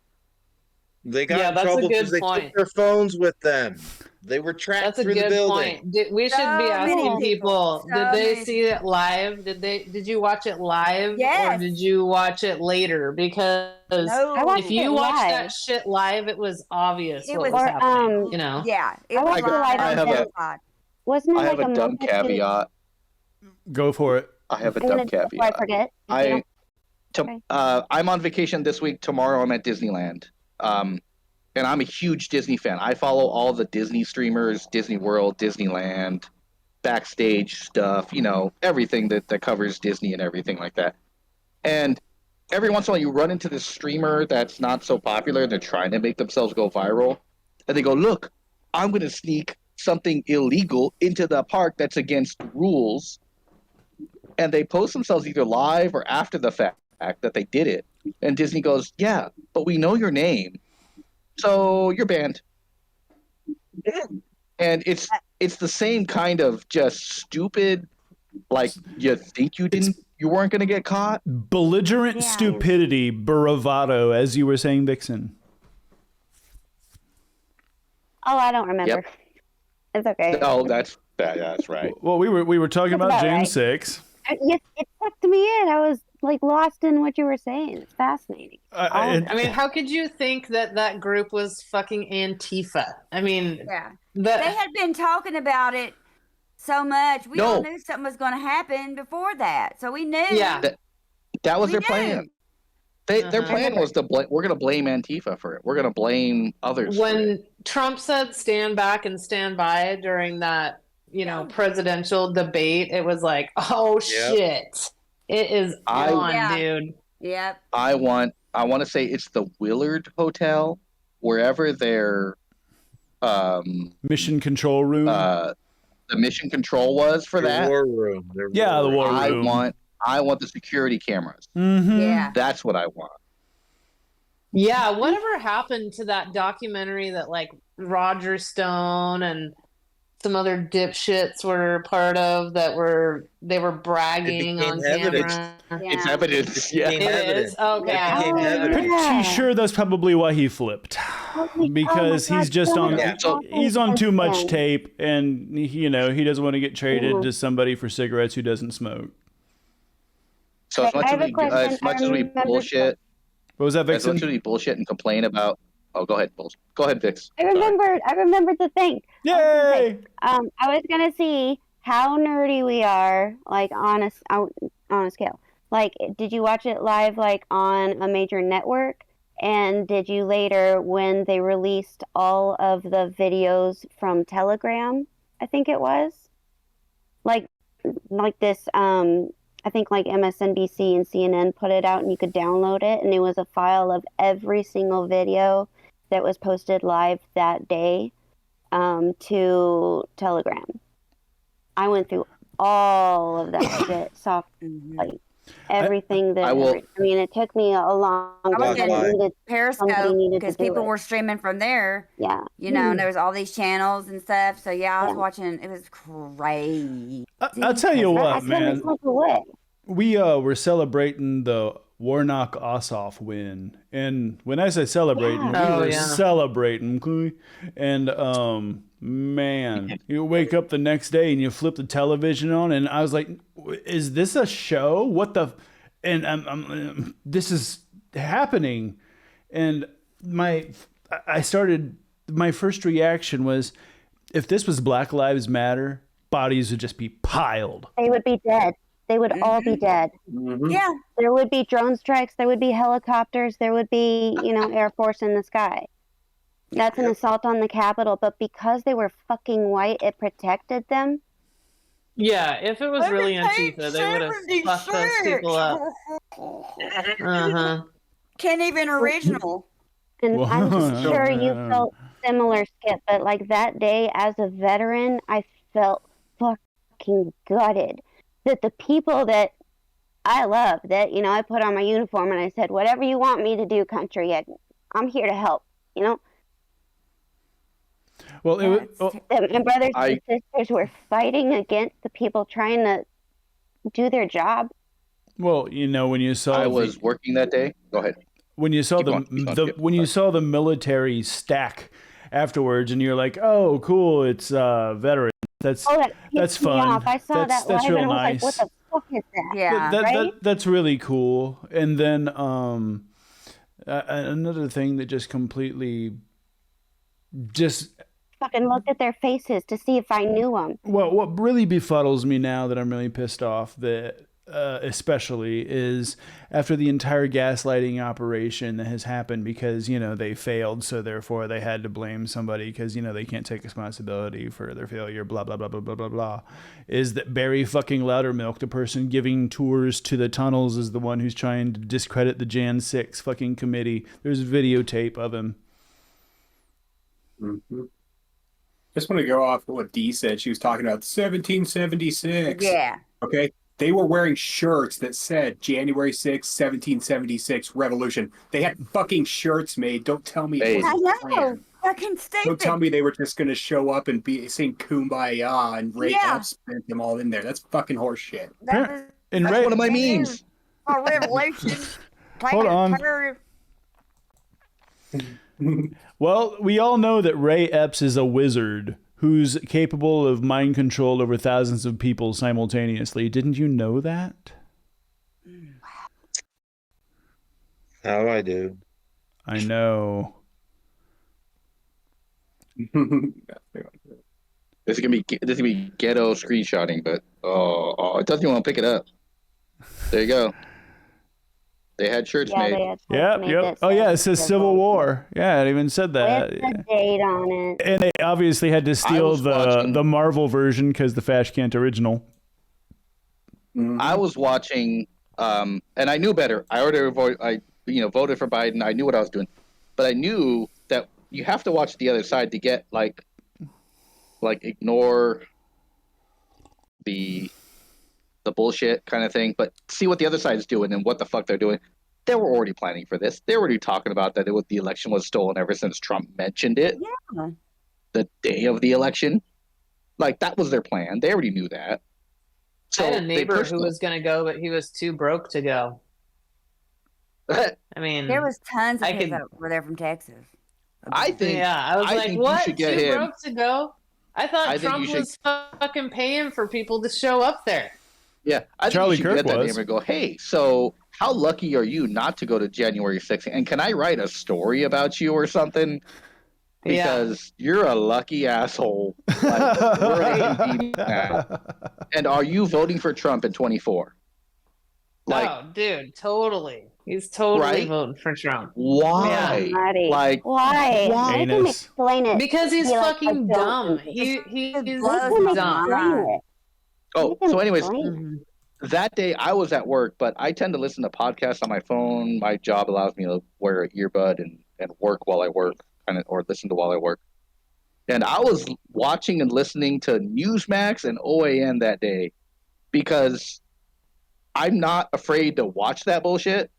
They got Yeah, in that's a trouble good because they point. took their phones with them. They were tracked That's a through the good building. point. We should be So asking many people, people. did So they many see it live? Did you watch it live? Or Yes. did you watch it later? Because No. I watched if you it watched live. that shit live, it was obvious It what was- was Or, happening, you know? Yeah, it I was watched it live. live I on have the a- outside. Wasn't it I like have a dumb multitude? caveat. Go for it. I have a I'm dumb gonna before I caveat. forget. Okay. I'm on vacation this week. Tomorrow I'm at Disneyland. And I'm a huge Disney fan. I follow all the Disney streamers, Disney World, Disneyland, backstage stuff, everything that covers Disney and everything like that. And every once in a while you run into this streamer that's not so popular. They're trying to make themselves go viral. And they go, look, I'm going to sneak something illegal into the park that's against rules. And they post themselves either live or after the fact that they did it. And Disney goes, yeah, but we know your name. So you're banned. And it's the same kind of just stupid, like you think you weren't going to get caught. Belligerent stupidity, bravado, as you were saying, Vixen. Oh, I don't remember. Yep. It's okay. Oh, that's right. Well, we were talking That's about about James right. 6. Yes, it sucked me in. I was like lost in what you were saying. It's fascinating. I mean, how could you think that group was fucking Antifa? I mean, Yeah. They had been talking about it so much. We all knew something was going to happen before that. So we knew. Yeah. That was We their knew. plan. Their plan was to we're going to blame Antifa for it. We're going to blame others for it. When Trump said stand back and stand by during that, presidential debate, it was like, oh shit. It is on, dude. Yep. I want to say it's the Willard Hotel, wherever their mission control room. The mission control was for that. War room. The war room. I want the security cameras. Mm-hmm. Yeah. That's what I want. Yeah, whatever happened to that documentary that like Roger Stone and some other dipshits were part of they were bragging on camera? It's evidence. Yeah. It is? Okay. Pretty sure that's probably why he flipped. Because he's just he's on too much tape, and he doesn't want to get traded to somebody for cigarettes who doesn't smoke. So as much as we bullshit, what was that, Vixen? As much as we bullshit and complain about, go ahead, Vix. I remembered the thing. Yay! I was gonna see how nerdy we are, like on a scale. Like, did you watch it live, like on a major network? And did you later, when they released all of the videos from Telegram, I think it was, like this, I think like MSNBC and CNN put it out and you could download it, and it was a file of every single video that was posted live that day to Telegram. I went through all of that shit, soft, like everything that. I mean, it took me a long time. Periscope because people were streaming from there. Yeah, and there was all these channels and stuff. So I was watching. It was crazy. I'll tell you what, man. We were celebrating the Warnock Ossoff win, and when I say celebrating, we were celebrating. And man, you wake up the next day and you flip the television on, and I was like, "Is this a show? What the?" And this is happening, and my first reaction was, if this was Black Lives Matter, bodies would just be piled. They would be dead. They would all be dead. Mm-hmm. Yeah. There would be drone strikes. There would be helicopters. There would be, Air Force in the sky. That's an assault on the Capitol. But because they were fucking white, it protected them. Yeah, if it was really Antifa, they would have fucked those people up. Can't even original. And I'm sure you felt similar, Skip. But like that day, as a veteran, I felt fucking gutted. That the people that I love, that, I put on my uniform and I said, whatever you want me to do, country, I'm here to help, Well, it was, My brothers and sisters were fighting against the people trying to do their job. well, you know, when you saw I was working that day. Go ahead. When you saw you saw the military stack afterwards, and you're like, oh, cool, it's veterans. That's fun. I saw that's live real and I nice. was like, what the fuck is that? Yeah. Right? That's really cool. And then another thing that just completely fucking looked at their faces to see if I knew them. Well, what really befuddles me now that I'm really pissed off, that especially, is after the entire gaslighting operation that has happened because, you know, they failed, so therefore they had to blame somebody because, you know, they can't take responsibility for their failure, blah, blah, blah, blah, blah, blah, blah, is that Barry fucking Loudermilk, the person giving tours to the tunnels, is the one who's trying to discredit the Jan 6 fucking committee. There's videotape of him. Mm-hmm. Just want to go off what Dee said. She was talking about 1776. Yeah. Okay. They were wearing shirts that said January 6th, 1776 revolution. They had fucking shirts made. Don't tell me. Hey. I know. Fucking stupid. Don't tell me they were just going to show up and be sing Kumbaya and Ray Epps spent them all in there. That's fucking horseshit. That's one of my memes. A revolution. Hold on. Well, we all know that Ray Epps is a wizard who's capable of mind control over thousands of people simultaneously. Didn't you know that? How I do. I know. This is gonna be ghetto screenshotting, but it doesn't even want to pick it up. There you go. They had shirts made. Yep. Oh yeah, it says Civil War. Yeah, it even said that. With the date on it. And they obviously had to steal the Marvel version because the Fash Kant original. I was watching, and I knew better. I already voted for Biden. I knew what I was doing, but I knew that you have to watch the other side to get like ignore the bullshit kind of thing, but see what the other side is doing and what the fuck they're doing. They were already planning for this. They were already talking about that the election was stolen ever since Trump mentioned it. Yeah. The day of the election. Like, that was their plan. They already knew that. So I had a neighbor who was going to go, but he was too broke to go. I mean, there was tons of kids over there from Texas. I think. Yeah, I was like, what? Too broke to go? I thought Trump was fucking paying for people to show up there. Yeah, I think Charlie you should Kirk get that was. neighbor and go, hey, so how lucky are you not to go to January 6th? And can I write a story about you or something? Because you're a lucky asshole. Like, and are you voting for Trump in 24? Like, oh, dude, totally. He's totally voting for Trump. Why? Yeah. Like, why? I can explain it. Because he's fucking dumb. He's dumb. Oh, so anyways, that day I was at work, but I tend to listen to podcasts on my phone. My job allows me to wear an earbud and work while I work, or listen to while I work. And I was watching and listening to Newsmax and OAN that day because I'm not afraid to watch that bullshit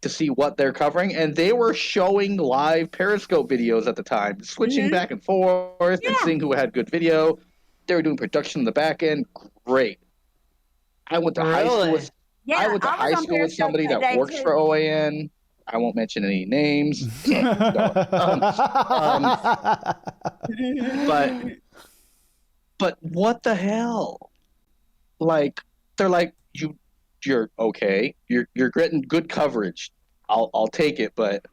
to see what they're covering. And they were showing live Periscope videos at the time, switching back and forth and seeing who had good video. They were doing production in the back end. Great. I went to high school with somebody that works for OAN. I won't mention any names. But what the hell? Like, they're like, you're okay. You're getting good coverage. I'll take it. But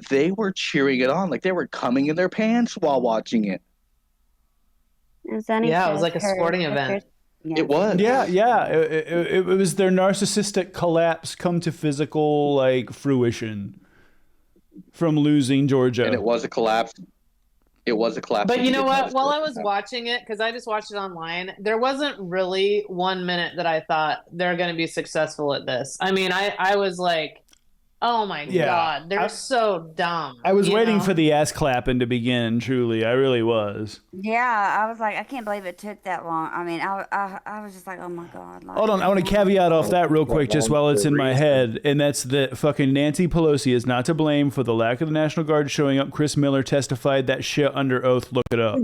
they were cheering it on, like they were coming in their pants while watching it. It was like a sporting event. It was. Yeah. It was their narcissistic collapse come to physical fruition from losing Georgia. And it was a collapse. But you know what? While I was watching it, because I just watched it online, there wasn't really 1 minute that I thought they're going to be successful at this. I mean, I was like, Oh my Yeah. God, they're so dumb. I was you waiting know? for the ass clapping to begin. Truly, I really was. Yeah, I was like, I can't believe it took that long. I mean, I was just like, oh my God. Like, Hold on, I want to caveat off that real quick, just while it's in my head, and that's that fucking Nancy Pelosi is not to blame for the lack of the National Guard showing up. Chris Miller testified that shit under oath. Look it up.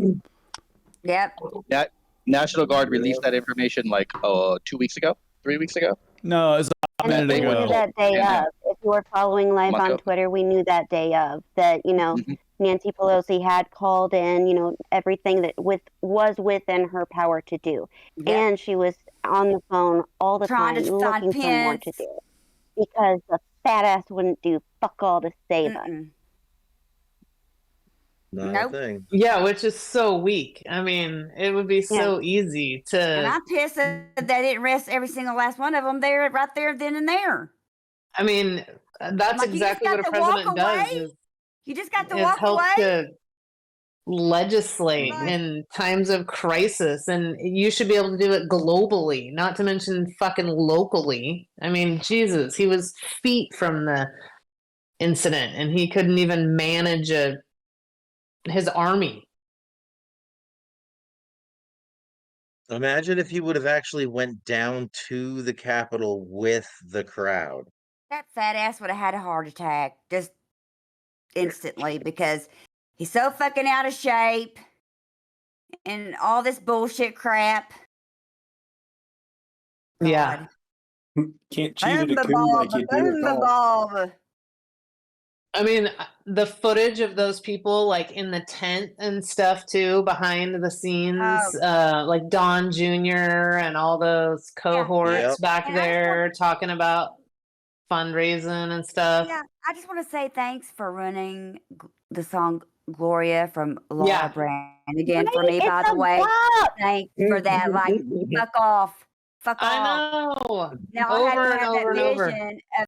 Yep. That National Guard released that information like 2 weeks ago, 3 weeks ago. No, it's a And minute we ago. knew that day Yeah. of. If you were following live Month on ago. Twitter, we knew that day of that, Mhm. Nancy Pelosi had called in, everything that was within her power to do. Yep. And she was on the phone all the Trying time to find looking for more to Pence. do. Because the fat ass wouldn't do fuck all to save us. Mm-mm. Not Nope. a thing. Yeah, which is so weak. I mean, it would be so easy And to. I'm pissed that they didn't arrest every single last one of them there, right there, then and there. I mean, that's Like, you just exactly what a got to walk president does. away? You just got to Is walk help away? to legislate Right. in times of crisis, and you should be able to do it globally, not to mention fucking locally. I mean, Jesus, he was feet from the incident, and he couldn't even manage his army. Imagine if he would have actually went down to the Capitol with the crowd. That fat ass would have had a heart attack just instantly because he's so fucking out of shape and all this bullshit crap. Yeah. Can't cheat at a coup like you do boom, at golf. boom. I mean, the footage of those people like in the tent and stuff too, behind the scenes, like Don Jr. and all those cohorts Yep. back And I just there talking about fundraising and stuff. Yeah, I just want to say thanks for running the song Gloria from Laura Yeah. Brand again for me, by It's the a way. bop! Thanks for that. Like, fuck off. Fuck I off. know. Now I had Over to and have over and that over. vision of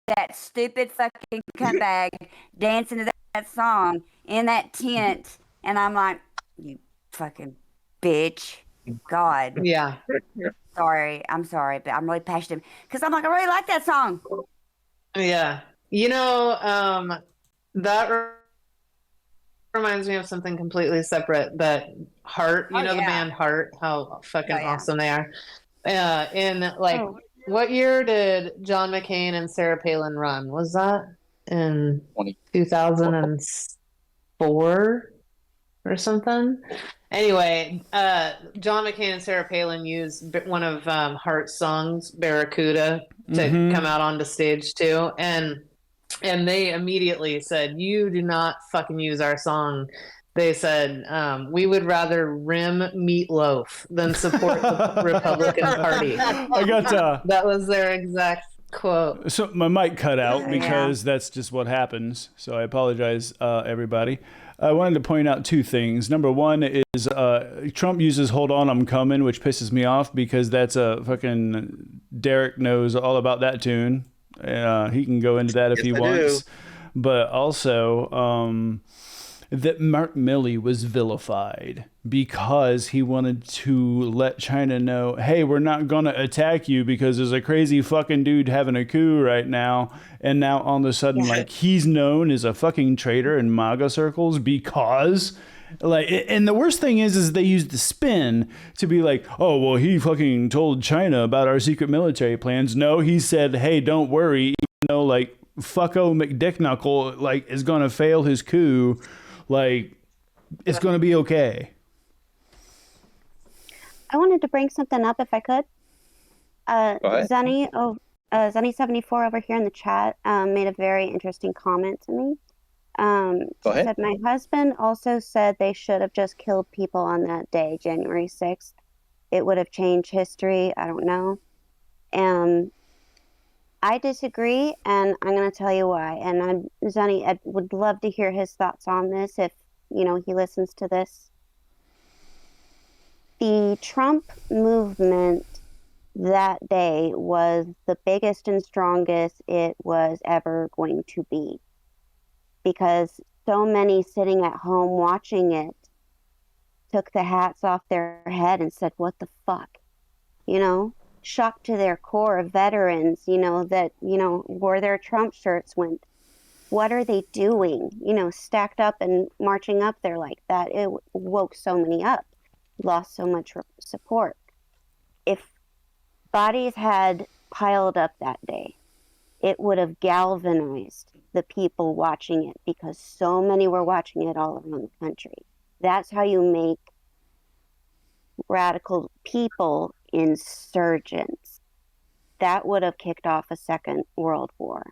that stupid fucking cuntbag dancing to that song in that tent. And I'm like, you fucking bitch. God. Yeah. I'm sorry, but I'm really passionate because I'm like, I really like that song. Yeah. That reminds me of something completely separate, but Heart, the band Heart, how fucking awesome they are. What year did John McCain and Sarah Palin run? Was that in 2004 or something? Anyway, John McCain and Sarah Palin used one of Heart's songs, Barracuda, to come out onto stage too, and they immediately said, "You do not fucking use our song." They said, "We would rather rim Meatloaf than support the Republican Party." I got That was their exact quote. so my mic cut out because that's just what happens. So I apologize, everybody. I wanted to point out two things. Number one is Trump uses "Hold On, I'm Coming," which pisses me off because that's a fucking Derek knows all about that tune. He can go into that if he wants. But also that Mark Milley was vilified because he wanted to let China know, hey, we're not going to attack you because there's a crazy fucking dude having a coup right now. And now all of a sudden, like, he's known as a fucking traitor in MAGA circles because... and the worst thing is they use the spin to be like, oh, well, he fucking told China about our secret military plans. No, he said, hey, don't worry, even though, like, fucko McDicknuckle, like, is going to fail his coup, like, it's going to be okay. I wanted to bring something up if I could. ahead. Zenny74 over here in the chat made a very interesting comment to me. Go ahead. Said, my husband also said they should have just killed people on that day, January 6th. It would have changed history. I don't know. I disagree, and I'm going to tell you why. And Zenny, I would love to hear his thoughts on this if, he listens to this. The Trump movement that day was the biggest and strongest it was ever going to be. Because so many sitting at home watching it took the hats off their head and said, what the fuck? shocked to their core of veterans, that, wore their Trump shirts, went, what are they doing? Stacked up and marching up there like that. It woke so many up, lost so much support. If bodies had piled up that day, it would have galvanized the people watching it, because so many were watching it all around the country. That's how you make radical people insurgents. That would have kicked off a second world war.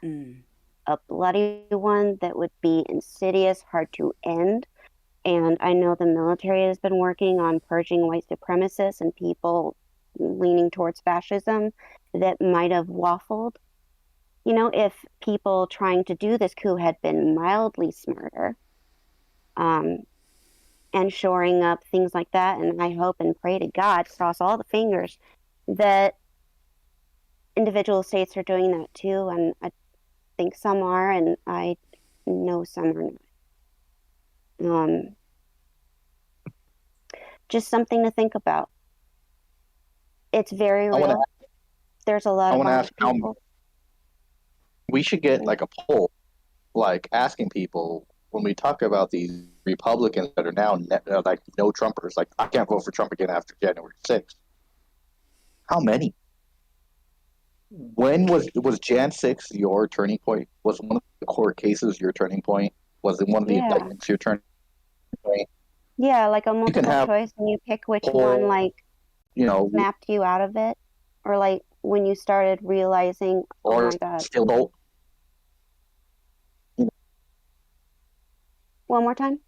A bloody one that would be insidious, hard to end. And I know the military has been working on purging white supremacists and people leaning towards fascism that might have waffled. If people trying to do this coup had been mildly smarter, and shoring up things like that. And I hope and pray to God, cross all the fingers, that individual states are doing that too. And I think some are, and I know some are not. Just something to think about. It's very real. There's a lot of people. We should get like a poll, like asking people, when we talk about these Republicans that are now like no Trumpers, like I can't vote for Trump again after January 6th. How many? When was Jan 6 your turning point? Was one of the court cases your turning point? Was it one of the indictments your turning point? Yeah, like a multiple choice, and you pick which one, like, snapped you out of it, or like when you started realizing, oh my God. Still vote. One more time.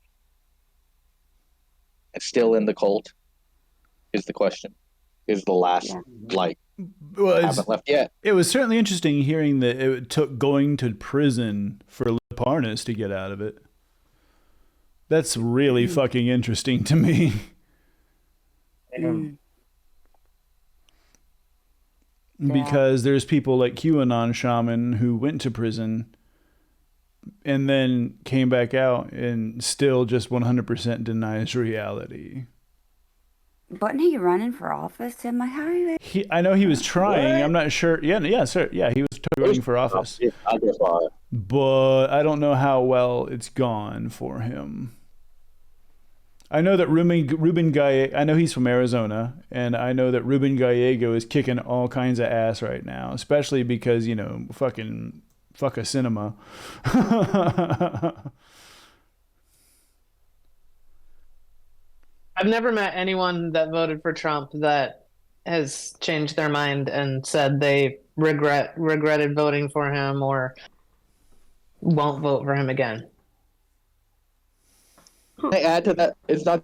It's still in the cult, is the question. Is the last, haven't left yet. It was certainly interesting hearing that it took going to prison for Parnas to get out of it. That's really fucking interesting to me. Because there's people like QAnon Shaman who went to prison and then came back out and still just 100% denies reality. Wasn't he running for office in my highway? I know he was trying. What? I'm not sure. Yeah, sir. Yeah, he was running for office. But I don't know how well it's gone for him. I know that Ruben Gallego, I know he's from Arizona, and I know that Ruben Gallego is kicking all kinds of ass right now, especially because, fuck a cinema. I've never met anyone that voted for Trump that has changed their mind and said they regretted voting for him or won't vote for him again. I add to that, it's not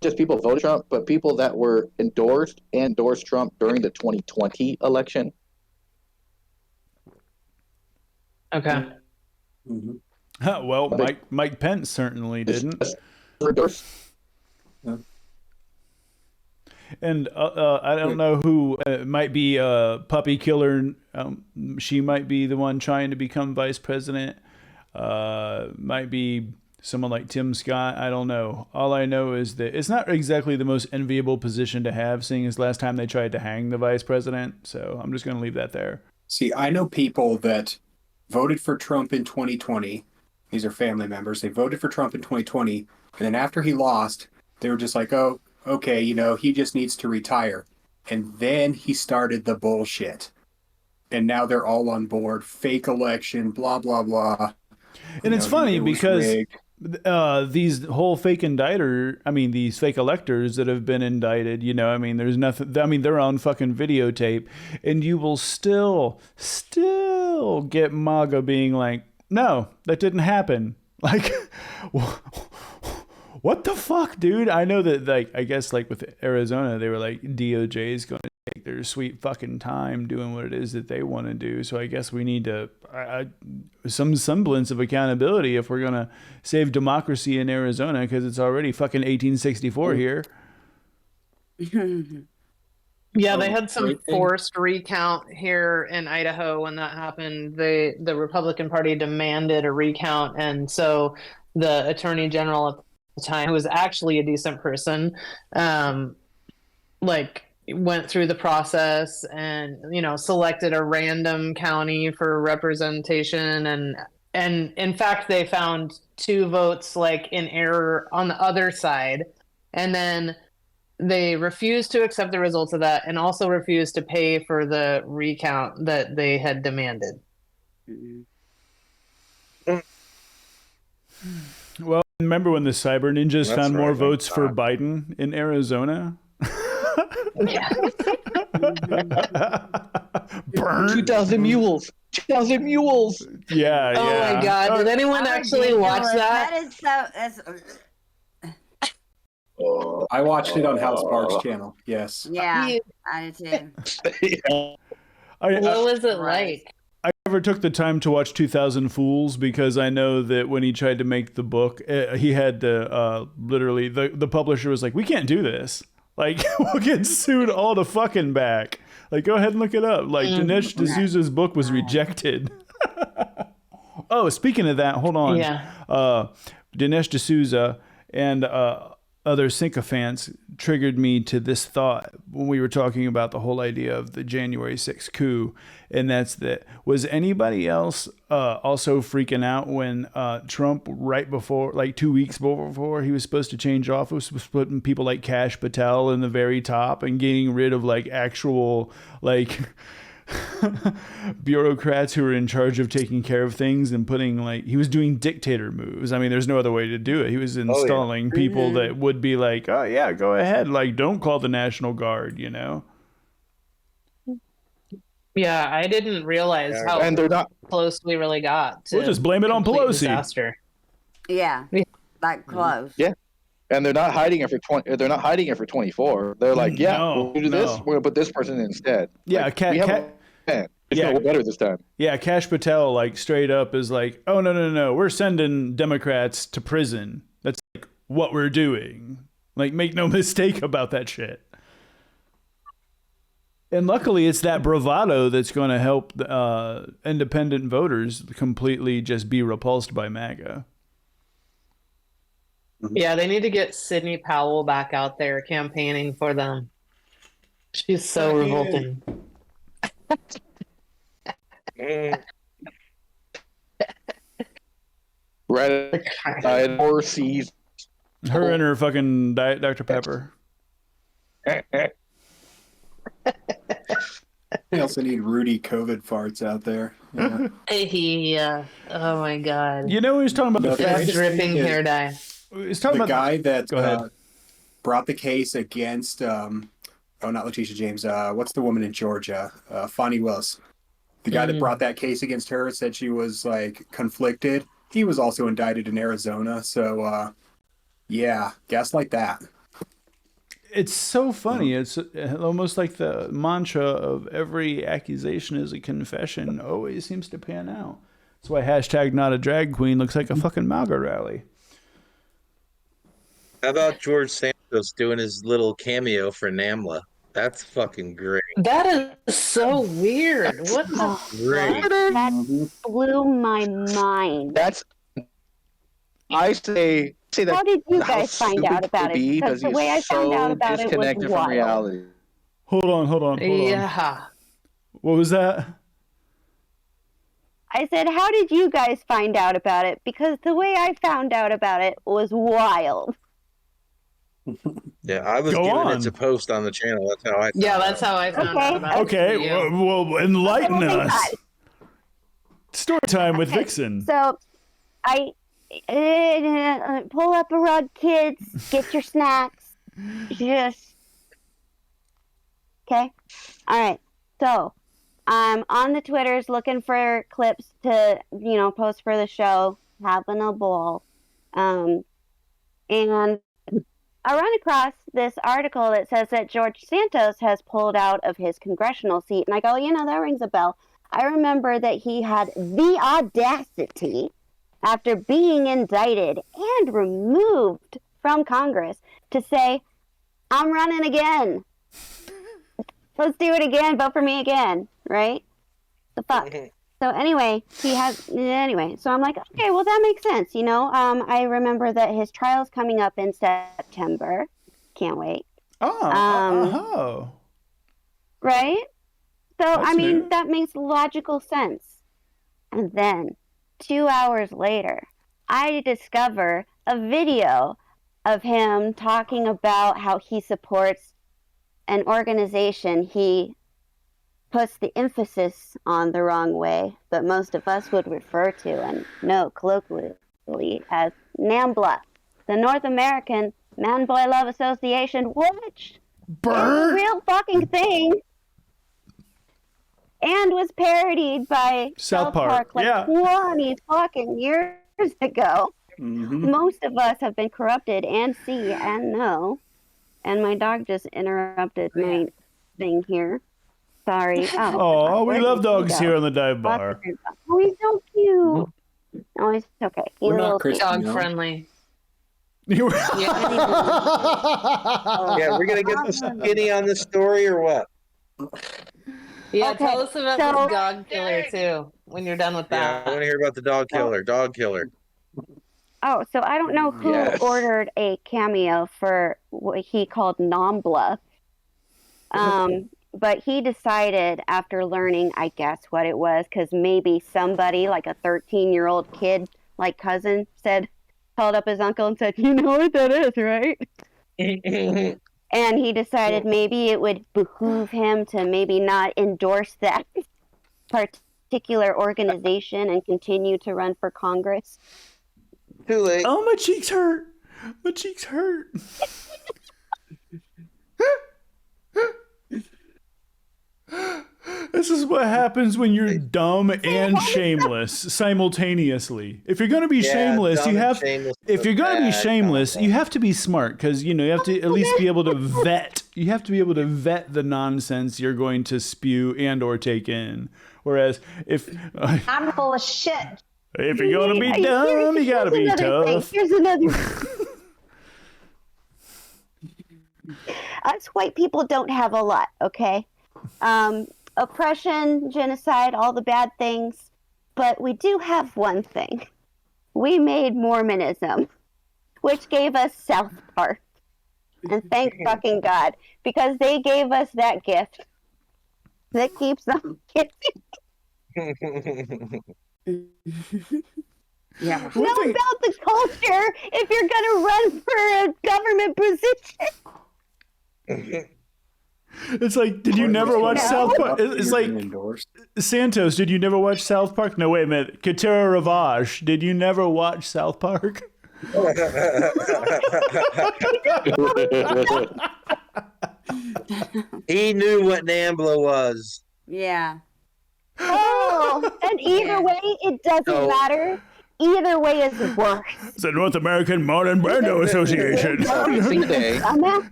just people voted Trump, but people that were endorsed Trump during the 2020 election. Okay. Mm-hmm. Well, Mike Pence certainly didn't. And I don't know who might be Puppy Killer. She might be the one trying to become vice president. Might be someone like Tim Scott. I don't know. All I know is that it's not exactly the most enviable position to have, seeing as last time they tried to hang the vice president. So I'm just going to leave that there. See, I know people that voted for Trump in 2020. These are family members. They voted for Trump in 2020. And then after he lost, they were just like, oh, okay, he just needs to retire. And then he started the bullshit. And now they're all on board. Fake election, blah, blah, blah. And it's funny because these whole these fake electors that have been indicted, there's nothing, they're on fucking videotape, and you will still get MAGA being like, no, that didn't happen. Like, what the fuck, dude? I know that, I guess, with Arizona, they were like, DOJ is going to take their sweet fucking time doing what it is that they want to do. So I guess we need to some semblance of accountability if we're going to save democracy in Arizona, because it's already fucking 1864 here. Yeah, they had some forced recount here in Idaho when that happened. The Republican Party demanded a recount, and so the Attorney General at the time, who was actually a decent person, went through the process and selected a random county for representation, and in fact they found 2 votes like in error on the other side, and then they refused to accept the results of that and also refused to pay for the recount that they had demanded. Well, remember when the cyber ninjas That's found more right, votes for I'm Biden in Arizona? Yeah. Burn. 2,000 mules. 2,000 mules. Yeah, Oh yeah. my God! Did anyone actually watch that? That is so. I watched it on House Parks channel. Yes. Yeah, I did too. What was it Right. like? I never took the time to watch 2000 Fools because I know that when he tried to make the book, he had to literally, the publisher was like, we can't do this. Like, we'll get sued all the fucking back. Like, go ahead and look it up. Like, Dinesh D'Souza's book was rejected. Oh, speaking of that, hold on. Yeah. Dinesh D'Souza and other sycophants triggered me to this thought when we were talking about the whole idea of the January 6th coup. And that's that. Was anybody else also freaking out when Trump, right before, like 2 weeks before he was supposed to change office, was putting people like Kash Patel in the very top and getting rid of like actual like bureaucrats who were in charge of taking care of things and putting like, he was doing dictator moves. I mean, there's no other way to do it. He was installing people that would be like, oh yeah, go ahead. Like, don't call the National Guard, you know? Yeah, I didn't realize how And they're not. close we really got to We'll just blame it on complete Pelosi. disaster. Yeah, like close. Yeah. And they're not hiding it for 20. They're not hiding it for 24. They're like, yeah, No, we'll do this. no. We're gonna put this person instead. Yeah, Like, we have a plan. It's yeah. gonna work better this time. Yeah, Kash Patel, like, straight up is like, oh, no. We're sending Democrats to prison. That's like what we're doing. Like, make no mistake about that shit. And luckily, it's that bravado that's going to help independent voters completely just be repulsed by MAGA. Yeah, they need to get Sidney Powell back out there campaigning for them. She's so revolting. Right side 4 C's. Her and her fucking Diet Dr. Pepper. We also need Rudy COVID farts out there. Yeah. Oh my God. You know, he was talking about No, the that's fact. just- Dripping is- hair dye. He's talking The about guy that Go ahead. brought the case against, not Letitia James. What's the woman in Georgia? Fonnie Willis. The guy that brought that case against her said she was like conflicted. He was also indicted in Arizona. So, yeah, gaslight that. It's so funny. It's almost like the mantra of every accusation is a confession always seems to pan out. That's why hashtag not a drag queen looks like a fucking MAGA rally. How about George Santos doing his little cameo for NAMLA? That's fucking great. That is so weird. What the Great. That blew my mind. That's. I say that. How did you how guys find stupid out about could be it? Because the he's way I found so out about it was disconnected from wild. reality. Hold on. Yeah. What was that? I said, how did you guys find out about it? Because the way I found out about it was wild. Yeah, I was Go given on. it to post on the channel. That's how I. Yeah, found that's out. how I found Okay, out about it. Okay, Yeah. well, enlighten Okay, well, us. thank Story time with Okay, Vixen. So I pull up a rug, kids. Get your snacks. Just okay. All right. So I'm on the Twitters looking for clips to post for the show, having a ball, and I run across this article that says that George Santos has pulled out of his congressional seat, and I go, that rings a bell. I remember that he had the audacity, after being indicted and removed from Congress, to say, I'm running again. Let's do it again. Vote for me again. Right? The fuck. So anyway, so I'm like, okay, well, that makes sense. I remember that his trial's coming up in September. Can't wait. Oh. right? So, That's I mean, new. that makes logical sense. And then, 2 hours later, I discover a video of him talking about how he supports an organization he puts the emphasis on the wrong way, but most of us would refer to and know colloquially as NAMBLA, the North American Man Boy Love Association, which is a real fucking thing. And was parodied by South Park, like yeah. 20 fucking years ago. Most of us have been corrupted and see and know. And my dog just interrupted my thing here. Sorry. Oh, we where love did he dogs go? here on the dive bar. Oh, he's so cute. Oh, he's okay. He's We're a not little Christian, Dog you know? friendly. You were- Yeah, we're gonna get the skinny on this story or what? Yeah, Okay, tell us about so- this dog killer too when you're done with Yeah, that. I want to hear about the dog killer. Dog killer. Oh, so I don't know who Yes. ordered a cameo for what he called NAMBLA. But he decided after learning, I guess, what it was, because maybe somebody, like a 13-year-old kid, like cousin, called up his uncle and said, "You know what that is, right?" And he decided maybe it would behoove him to maybe not endorse that particular organization and continue to run for Congress. Too late. Oh, my cheeks hurt. My cheeks hurt. This is what happens when you're dumb and shameless simultaneously. If you're gonna be shameless, you have. If you're gonna be shameless, you have to be smart because you have to at least be able to vet. You have to be able to vet the nonsense you're going to spew and or take in. Whereas if I'm full of shit. if you're gonna be dumb, you gotta be tough. Here's another. Us white people don't have a lot, okay? Oppression, genocide, all the bad things. But we do have one thing. We made Mormonism, which gave us South Park. And thank fucking God, because they gave us that gift that keeps on giving. Yeah. Know about the culture if you're gonna run for a government position. It's like, did you never watch South Park? It's like, endorsed. Santos, did you never watch South Park? No, wait a minute. Katera Ravage, did you never watch South Park? He knew what NAMBLA was. Yeah. Oh, and either way, it doesn't matter. Either way is worse. It's the North American Marlon Brando Association.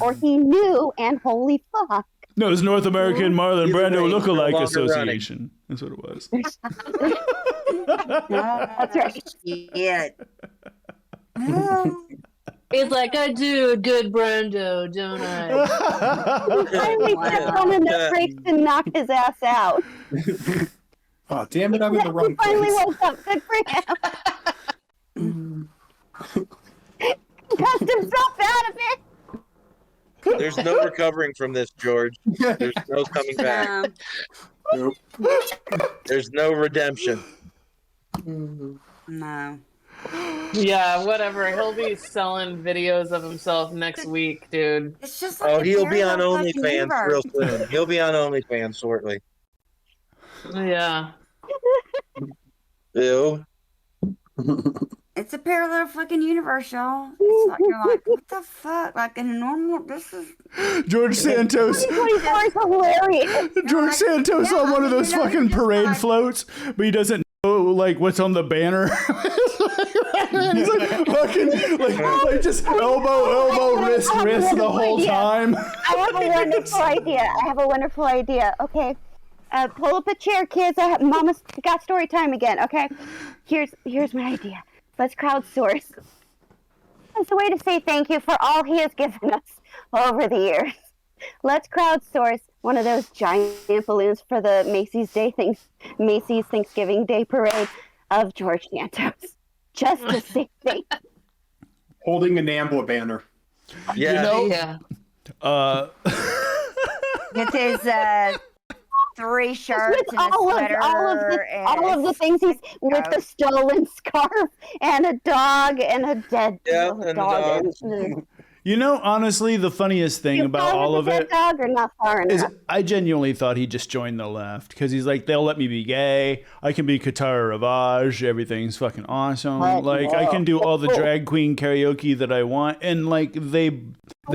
Or he knew, and holy fuck. No, it's North American Marlon Either Brando way, no Lookalike longer Association. That's what it was. That's right. Yeah. He's like, I do a good Brando, don't I? He finally stepped on enough brakes to knock his ass out. Oh, damn it, I'm in the He wrong finally place. woke up. Good for him. Cussed himself out of it. There's no recovering from this, George. There's no coming back. Nope. There's no redemption. No. Yeah, whatever. He'll be selling videos of himself next week, dude. It's just like Oh, a he'll be on parallel fucking OnlyFans universe. real soon. He'll be on OnlyFans shortly. Yeah. Ew. It's a parallel fucking universe, y'all. It's like, you're like, what the fuck? Like in a normal, this is. George Santos. It's hilarious. George Santos on one of those fucking parade floats, but he doesn't know like what's on the banner. He's like fucking like just elbow, wrist the whole time. I have a wonderful idea. Okay. Pull up a chair, kids. Mama's got story time again. Okay. Here's my idea. Let's crowdsource. It's a way to say thank you for all he has given us over the years. Let's crowdsource one of those giant balloons for the Macy's Thanksgiving Day Parade of George Santos. Just to say thank you. Holding a NAMBLA banner. Yeah. Yeah. Gets his 3 shirts with and a sweater. all of the things he's with the stolen scarf and a dog and a dead and the dog. You know, honestly, the funniest thing about all of it dog or not far is enough. I genuinely thought he just joined the left because he's like, they'll let me be gay. I can be Qatar Ravage. Everything's fucking awesome. Like, I can do all the drag queen karaoke that I want. And, like, they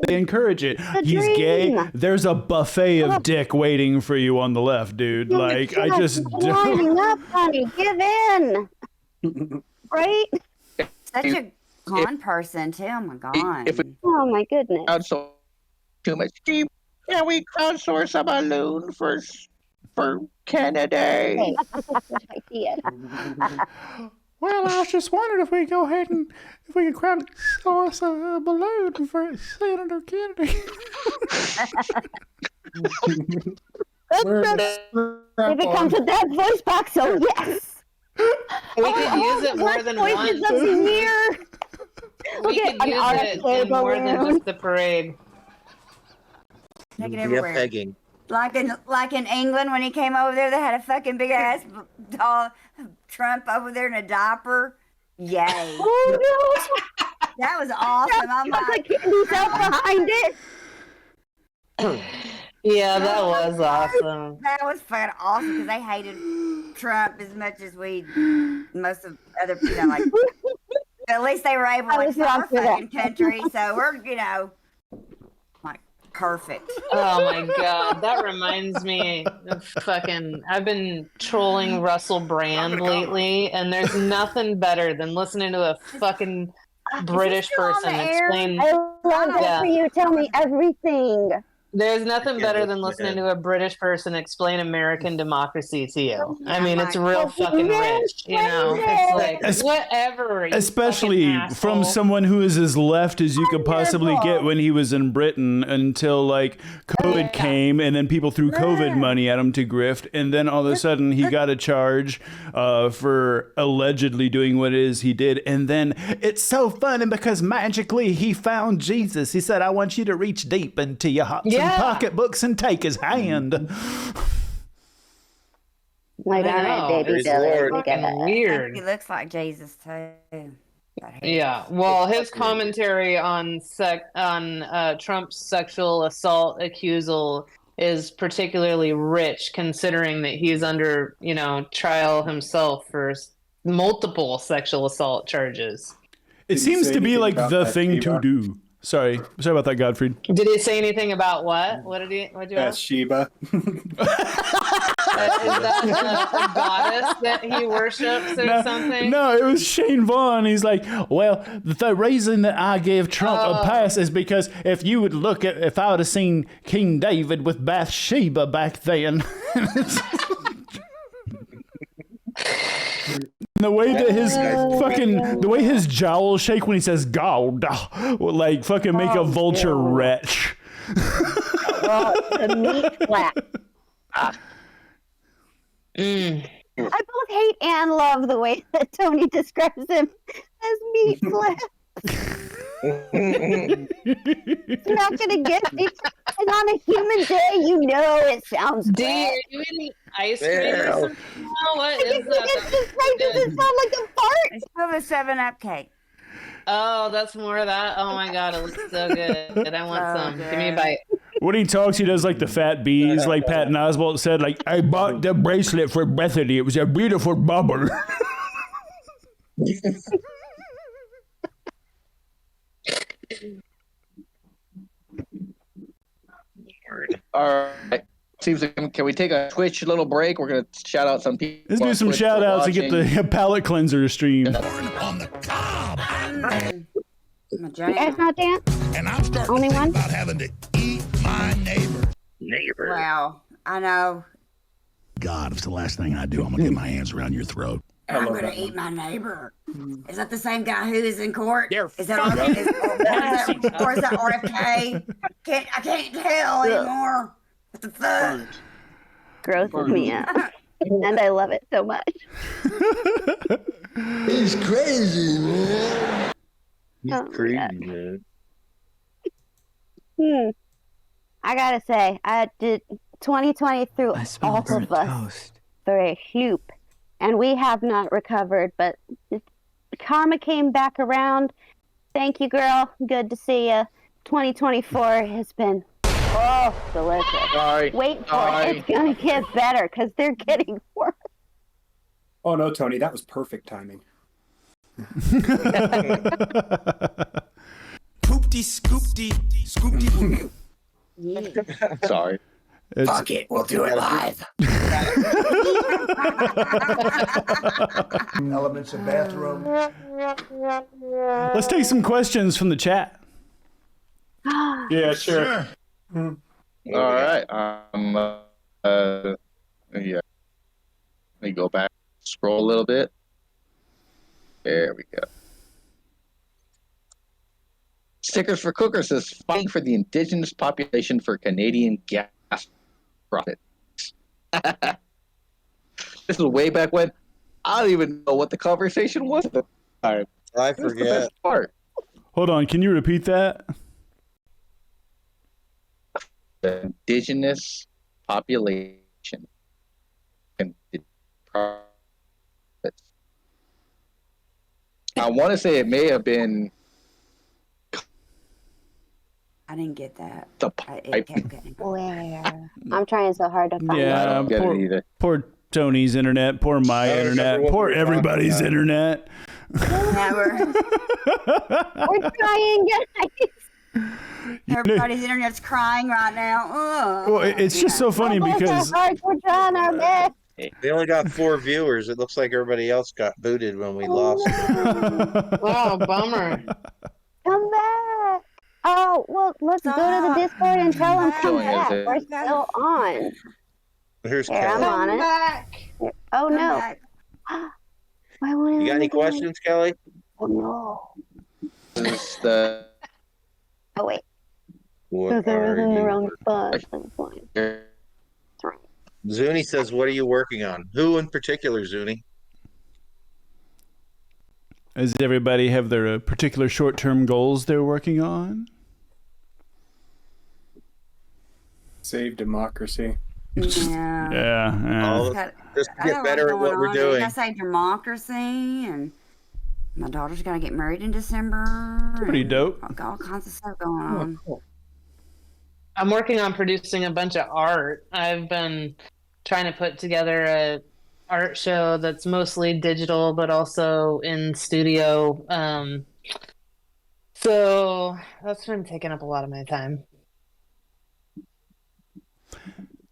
encourage it. He's gay. There's a buffet of dick waiting for you on the left, dude. Like, I just... Lining up, honey. Give in. Right? Such a con person, too. Oh, my God. Oh, my goodness. Crowdsource too much. Can we crowdsource a balloon for Kennedy? idea. Well, I was just wondering if we go ahead and if we can crowdsource a balloon for Senator Kennedy. If it comes with that voice box, so yes. We could use it more than once. Up here. We could use it in more than just the parade. Take it Yeah, everywhere. pegging. Like in England when he came over there, they had a fucking big ass doll Trump over there in a diaper. Yay! Oh That was awesome. I'm no! like, Candy's out behind it. Yeah, that was awesome. that was fucking awesome because they hated Trump as much as most of other, like. At least they were able to like our fucking country, so we're like perfect. Oh my God, that reminds me of I've been trolling Russell Brand lately, and there's nothing better than listening to a fucking British person explain. I love that for you. Tell me everything. There's nothing better than listening to a British person explain American democracy to you. I mean, it's real fucking rich, It's like, whatever. Especially from someone who is as left as you could possibly get when he was in Britain until, like, COVID came, and then people threw COVID money at him to grift, and then all of a sudden he got a charge for allegedly doing what it is he did, and then it's so funny because magically he found Jesus. He said, I want you to reach deep into your hearts and pocketbooks and take his hand. Like, all right, baby, weird. He looks like Jesus too. Yeah. Well, his commentary on Trump's sexual assault accusal is particularly rich, considering that he's under, trial himself for multiple sexual assault charges. It seems to be like the thing to do. Sorry about that, Godfrey. Did he say anything about what? What did you ask? Sheba. Is that a goddess that he worships or something? No, it was Shane Vaughn. He's like, well, the reason that I gave Trump a pass is because if you would look at, if I would have seen King David with Bathsheba back then. The way that the way his jowls shake when he says "God," will like fucking make a vulture retch. The meat flap. I both hate and love the way that Tony describes him as meat flap. It's not gonna get me. And on a human day, it sounds D, bad. are you eating ice cream or something? What is that? It doesn't sound like a fart. It's still the 7-Up cake. Oh, that's more of that? Oh my God, it looks so good. I want some. good. Give me a bite. When he talks, he does like the fat bees, like Patton Oswalt said, like, I bought the bracelet for Bethany. It was a beautiful bubble. All right. Seems like, can we take a Twitch little break? We're going to shout out some people. Let's do some Twitch shout for outs and get the palate cleanser stream. On the cob. That's not Dan. And I'm starting Only to think one? about having to eat my neighbor. Wow, I know. God, if it's the last thing I do, I'm going to get my hands around your throat. I'm going to eat my neighbor. Is that the same guy who is in court? Is that or is that RFK? I can't tell anymore. What the fuck? Grosses me out. And I love it so much. He's crazy, man. He's crazy, man. I gotta say, I did 2020 threw all of us through a loop, and we have not recovered. But karma came back around. Thank you, girl. Good to see you. 2024 has been delicious. Wait for it. It's gonna get better because they're getting worse. Oh no, Tony, that was perfect timing. Poopty scoopty scoopty. Sorry. Fuck it, we'll do it live. Elements of bathroom. Let's take some questions from the chat. Yeah, sure. All right. Yeah. Let me go back, scroll a little bit. There we go. Stickers for Cooker says fighting for the indigenous population for Canadian gas profit. This was way back when. I don't even know what the conversation was at the time. I That's the forget. best part. Hold on, can you repeat that? The indigenous population and the profits. I want to say it may have been I didn't get that. the It kept getting. Where? I'm trying so hard to find I Yeah, don't get it either. poor Tony's internet, poor my I don't remember internet, what poor we were talking everybody's about. internet. Never. We're trying, guys. Everybody's internet's crying right now. Ugh. Well, it's just so funny Bless because our hearts, we're trying our best. We only got 4 viewers. It looks like everybody else got booted when we lost. Wow, bummer. Come back. Oh, well, let's go to the Discord and tell them come Showing us back. it. We're still on. Here's Here, I'm Kelly. on it. Back. Oh, Come no. back. Why won't You got any questions, Kelly? Oh, no. This is the Oh, wait. What Because I was are in the you wrong working- spot. I'm fine. It's wrong. Zuni says, "What are you working on? Who in particular, Zuni?" does everybody have their particular short-term goals they're working on? Save democracy. Yeah. Yeah. All of- Got- Just I get got better at going what we're on. doing. I say democracy, and my daughter's gonna get married in December. Pretty and dope. I got all kinds of stuff going on. I'm working on producing a bunch of art. I've been trying to put together a art show that's mostly digital, but also in studio. So that's been taking up a lot of my time.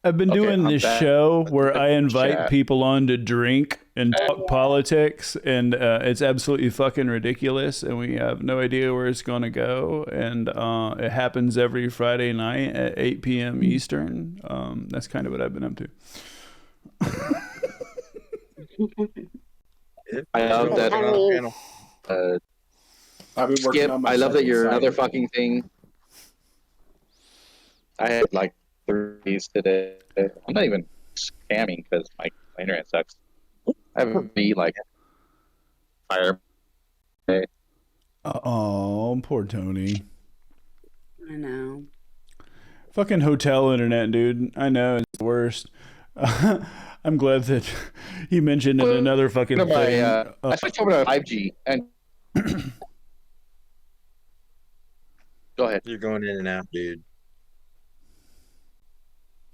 I've been Okay, doing I'm this back show with where the I invite chat. people on to drink and talk politics, and it's absolutely fucking ridiculous, and we have no idea where it's going to go. And it happens every Friday night at 8 p.m. Eastern. That's kind of what I've been up to. I love that. I mean- Panel. I've been working Skip, on my I love that second you're site. another fucking thing. I had like 3 today. I'm not even scamming because my internet sucks. I have a be like fire. Oh, poor Tony. I know. Fucking hotel internet, dude. I know, it's the worst. I'm glad that he mentioned it another fucking My, thing. I switched over to 5G and go ahead. You're going in and out, dude.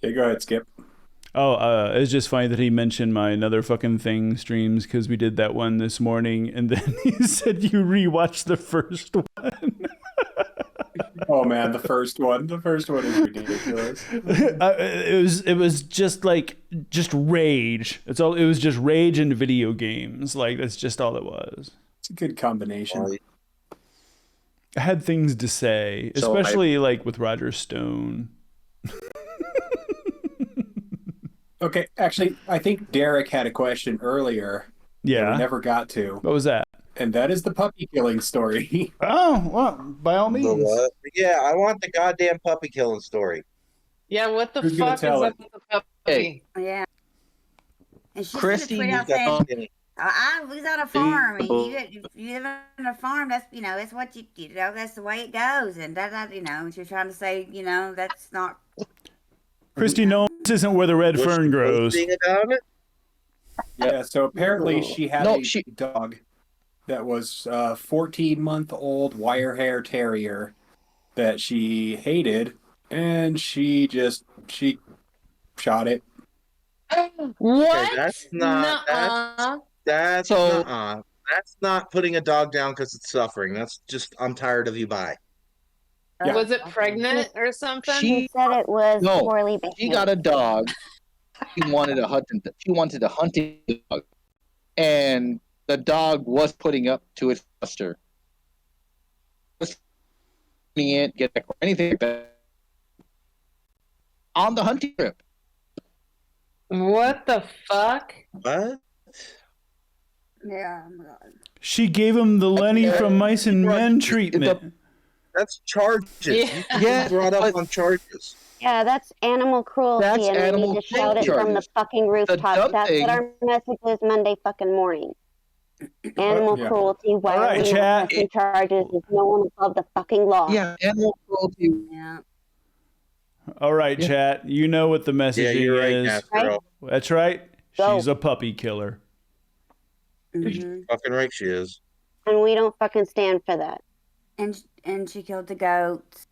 Okay, go ahead, Skip. It's just funny that he mentioned my another fucking thing streams because we did that one this morning, and then he said you rewatched the first one. Oh man, the first one is ridiculous. It was just rage. It's all. It was just rage and video games. Like that's just all it was. It's a good combination. I had things to say, So especially like with Roger Stone. Okay, actually, I think Derek had a question earlier that Yeah. we never got to, What was that? and that is the puppy killing story. Oh well, by all The means. what? Yeah, I want the goddamn puppy killing story. Yeah, what the Who's gonna fuck is tell up with the puppy? Hey. Yeah. And she's Christy gonna tweet out needs saying, to I was on a farm. And if you live on a farm, that's it's what that's the way it goes. And you're trying to say, that's not. Christy, no, this isn't where the red Was fern she grows. boasting about it? Yeah, so apparently she had No, a dog that was a 14-month-old wire hair terrier that she hated, and she shot it. What? Okay, that's not Nuh-uh. that's So- that's not putting a dog down because it's suffering. That's just I'm tired of you. Bye. Yeah. Was it pregnant or something? She said it was No, poorly behaved. She got a dog. She wanted a hunting dog, and the dog was putting up to its master. Get or anything like that on the hunting trip. What the fuck? What? Yeah. Oh my God. She gave him the Lenny from Mice and Men treatment. That's charges. Yeah. You brought up on charges. Yeah, that's animal cruelty, That's and we animal need to shout it cruelty from the charges. fucking rooftops. dumb That's thing- what our message is Monday fucking morning. Animal Yeah. cruelty. Why All right, are we chat. not pressing charges? There's no one above the fucking law. Yeah, animal cruelty. Yeah. All right, chat. You know what the messaging Yeah, you're right, is. Nat girl. That's right. Go. She's a puppy killer. hmm Fucking right, she is. And we don't fucking stand for that. And she killed the goats.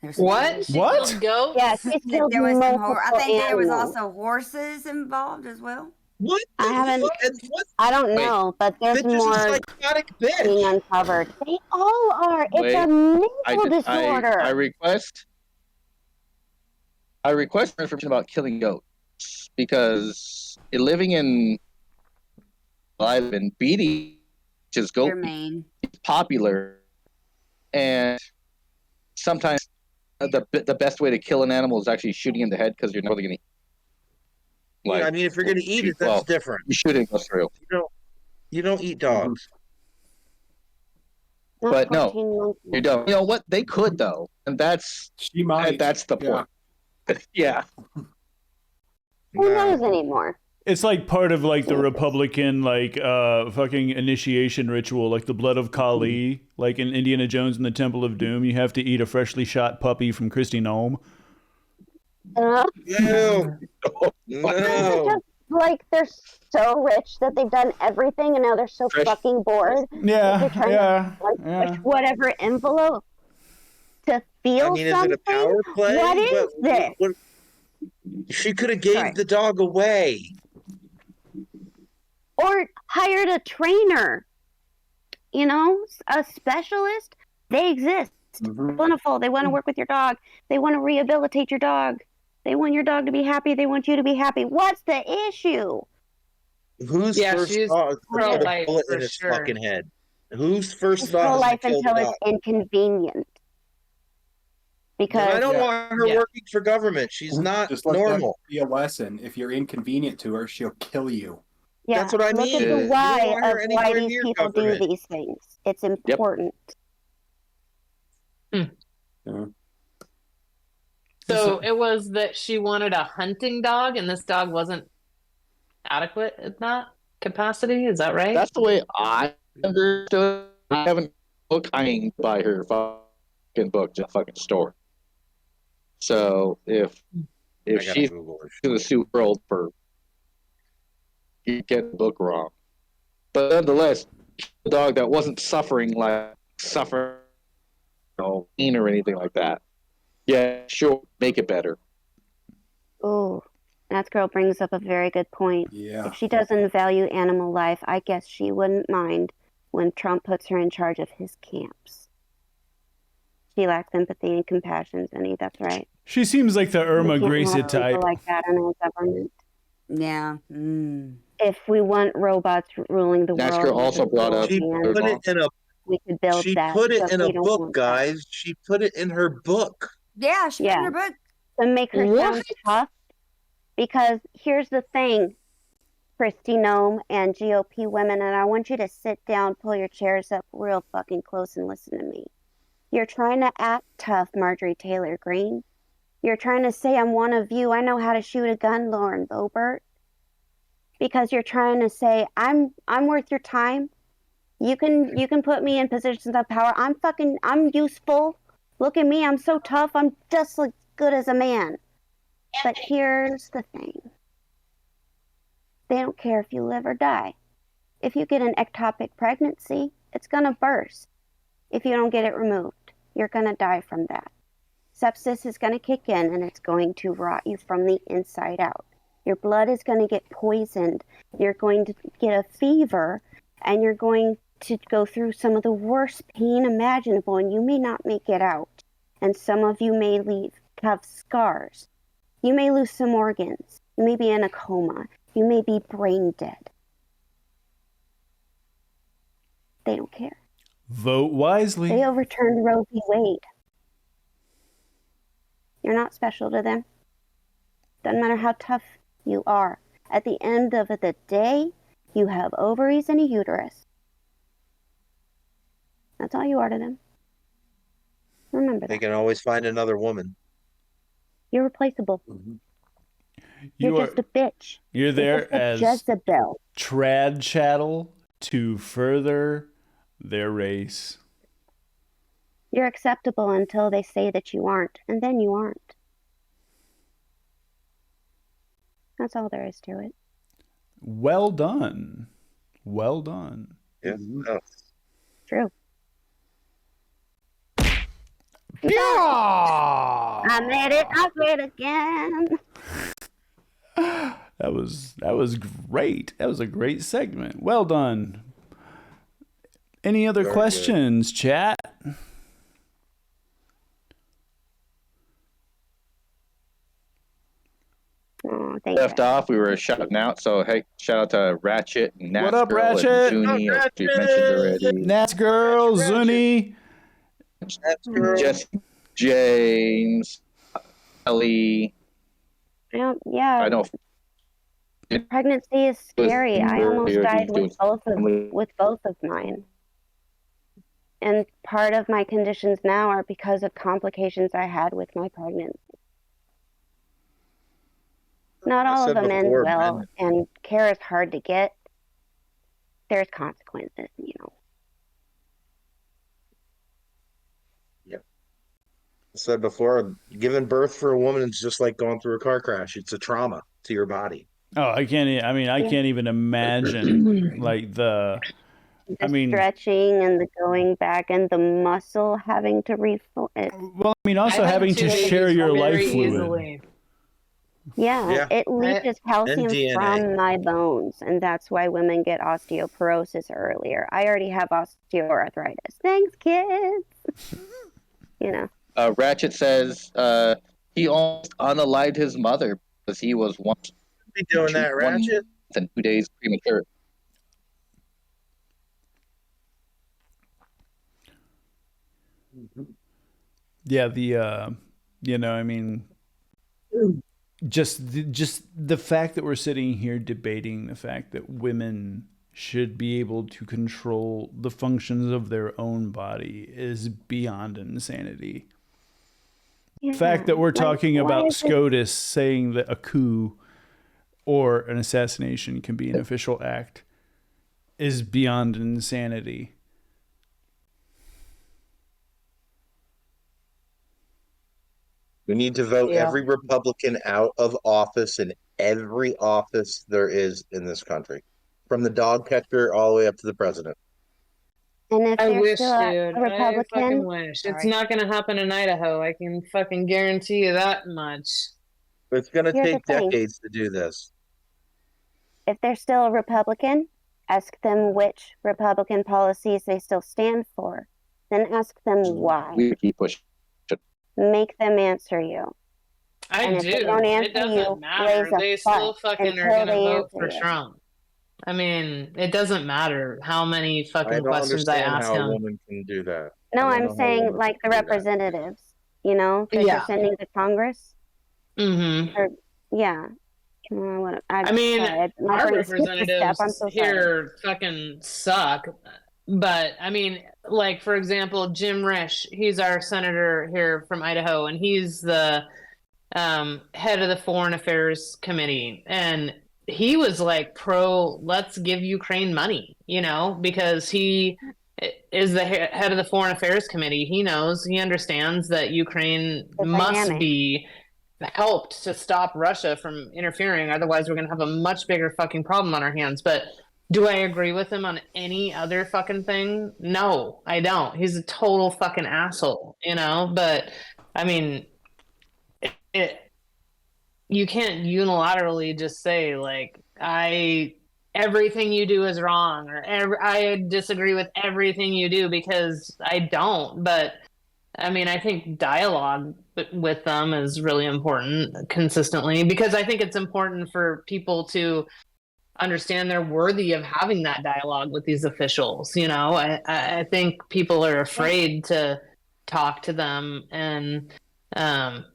There's some- What? She What? killed goats? Yeah, she's There killed was some multiple I think there was animals. also horses involved as well. What? I haven't- Fuck? And what? I don't Wait. know, but there's Bitch is a more psychotic being bitch. uncovered. They all are. It's Wait. a mental disorder. I request more information about killing goats because living in I live in Beatty, which is goat They're mean. is popular, and sometimes the best way to kill an animal is actually shooting in the head because you're not really going to. Yeah, I mean, if you're gonna eat it, that's well, different. you shooting goes through. You don't eat dogs. Not but no, 14 months. You don't. You know what? They could though, and that's She might. that's the point. Yeah. Who knows anymore? It's like part of like the Republican fucking initiation ritual, like the blood of Kali, like in Indiana Jones and the Temple of Doom. You have to eat a freshly shot puppy from Christy Nome. No, They're no. just like they're so rich that they've done everything, and now they're so Fresh- fucking bored. Yeah, They're trying yeah, to like yeah. push whatever envelope to feel I mean, is something. it a power play? What is this? She could have gave Sorry. the dog away. Or hired a trainer, a specialist. They exist. Mhm. Plentiful. They want to work with your dog. They want to rehabilitate your dog. They want your dog to be happy. They want you to be happy. What's the issue? Whose Yeah, first she's thought is to put a pro-life bullet for in his sure. fucking head? Whose first It's thought is to pro-life kill the until dog? it's inconvenient. Because I don't Yeah. want her Yeah. working for government. She's not Just let normal. that be a lesson. If you're inconvenient to her, she'll kill you. yeah, That's what I look mean. at You the don't why want her of anywhere why these near people government. do these things. It's important. So it was that she wanted a hunting dog, and this dog wasn't adequate at that capacity. Is that right? That's the way I understood. I haven't looked by her fucking book, just fucking story. So if I gotta she's Google her. in the suit world for you get the book wrong, but nonetheless, a dog that wasn't suffering pain or anything like that. Yeah, sure, make it better. Ooh, that girl brings up a very good point. Yeah. If she doesn't value animal life, I guess she wouldn't mind when Trump puts her in charge of his camps. She lacks empathy and compassion, Zenny. That's right. She seems like the Irma We can't Gracie have people type. like that in our government. Yeah. If we want robots ruling the That's world, girl also brought up- She and put it in a we could build she that. put it but in we a don't book, want that. guys. She put it in her book. Yeah, she put in Yeah. her book. To make her sound What? tough. Because here's the thing, Christy Nome and GOP women, and I want you to sit down, pull your chairs up real fucking close and listen to me. You're trying to act tough, Marjorie Taylor Greene. You're trying to say I'm one of you. I know how to shoot a gun, Lauren Boebert. because you're trying to say I'm worth your time. You can put me in positions of power. I'm useful. Look at me, I'm so tough. I'm just as good as a man. But here's the thing. They don't care if you live or die. If you get an ectopic pregnancy, it's going to burst. If you don't get it removed, you're going to die from that. Sepsis is going to kick in and it's going to rot you from the inside out. Your blood is going to get poisoned. You're going to get a fever and you're going to go through some of the worst pain imaginable and you may not make it out. And some of you may have scars. You may lose some organs. You may be in a coma. You may be brain dead. They don't care. Vote wisely. They overturned Roe v. Wade. You're not special to them. Doesn't matter how tough you are. At the end of the day, you have ovaries and a uterus. That's all you are to them. Remember that. They can always find another woman. You're replaceable. You're just a bitch. You're there just as Jezebel. trad chattel to further their race. You're acceptable until they say that you aren't, and then you aren't. That's all there is to it. Well done. Well done. Yeah. Oh. True. Yeah! I made it. I made it again. That was great. That was a great segment. Well done. Any other Very questions, chat? Oh, thank Left you. off, we were shouting out. So hey, shout out to Ratchet and Nats What up, Girl Ratchet? and Zuni, as we mentioned already. Nats girl, Zuni. That's girl. Jesse James, Ellie. Yeah. I know. Pregnancy is scary. I almost died with family. both of mine. And part of my conditions now are because of complications I had with my pregnancy. Not all of them end well, and care is hard to get. There's consequences, you know. Yep. I said before, giving birth for a woman is just like going through a car crash. It's a trauma to your body. Oh, I can't even imagine like the stretching and the going back and the muscle having to refill it. Well, I mean, also having to share your life fluid. Easily. Yeah, it leaches calcium from my bones, and that's why women get osteoporosis earlier. I already have osteoarthritis. Thanks, kids. You know. Ratchet says he almost unalived his mother because he was once be doing that, Ratchet? And 2 days premature. Yeah, just the fact that we're sitting here debating the fact that women should be able to control the functions of their own body is beyond insanity. Yeah, the fact that we're talking about SCOTUS saying that a coup or an assassination can be an official act is beyond insanity. We need to vote every Republican out of office in every office there is in this country, from the dog catcher all the way up to the president. And if I wish, still dude. a Republican, I fucking wish. It's not going to happen in Idaho. I can fucking guarantee you that much. It's going to Here's take the thing. decades to do this. If they're still a Republican, ask them which Republican policies they still stand for. Then ask them why. We keep pushing. Make them answer you. I do. They don't answer It doesn't you, matter. They still fucking are going to vote for you. Trump. I mean, it doesn't matter how many fucking I don't questions I understand ask how him. a woman can do that. No, I'm saying like the representatives, you know, that you're sending to Congress. Mm-hmm. Or, yeah. I mean, our representatives here fucking suck. But, I mean, like, for example, Jim Risch, he's our senator here from Idaho, and he's the head of the Foreign Affairs Committee. And he was like pro, let's give Ukraine money, because he is the head of the Foreign Affairs Committee. He knows, he understands that Ukraine must be helped to stop Russia from interfering. Otherwise, we're going to have a much bigger fucking problem on our hands. But do I agree with him on any other fucking thing? No, I don't. He's a total fucking asshole, But I mean, you can't unilaterally just say like everything you do is wrong, or I disagree with everything you do, because I don't. But I mean, I think dialogue with them is really important consistently, because I think it's important for people to understand they're worthy of having that dialogue with these officials. I think people are afraid to talk to them, and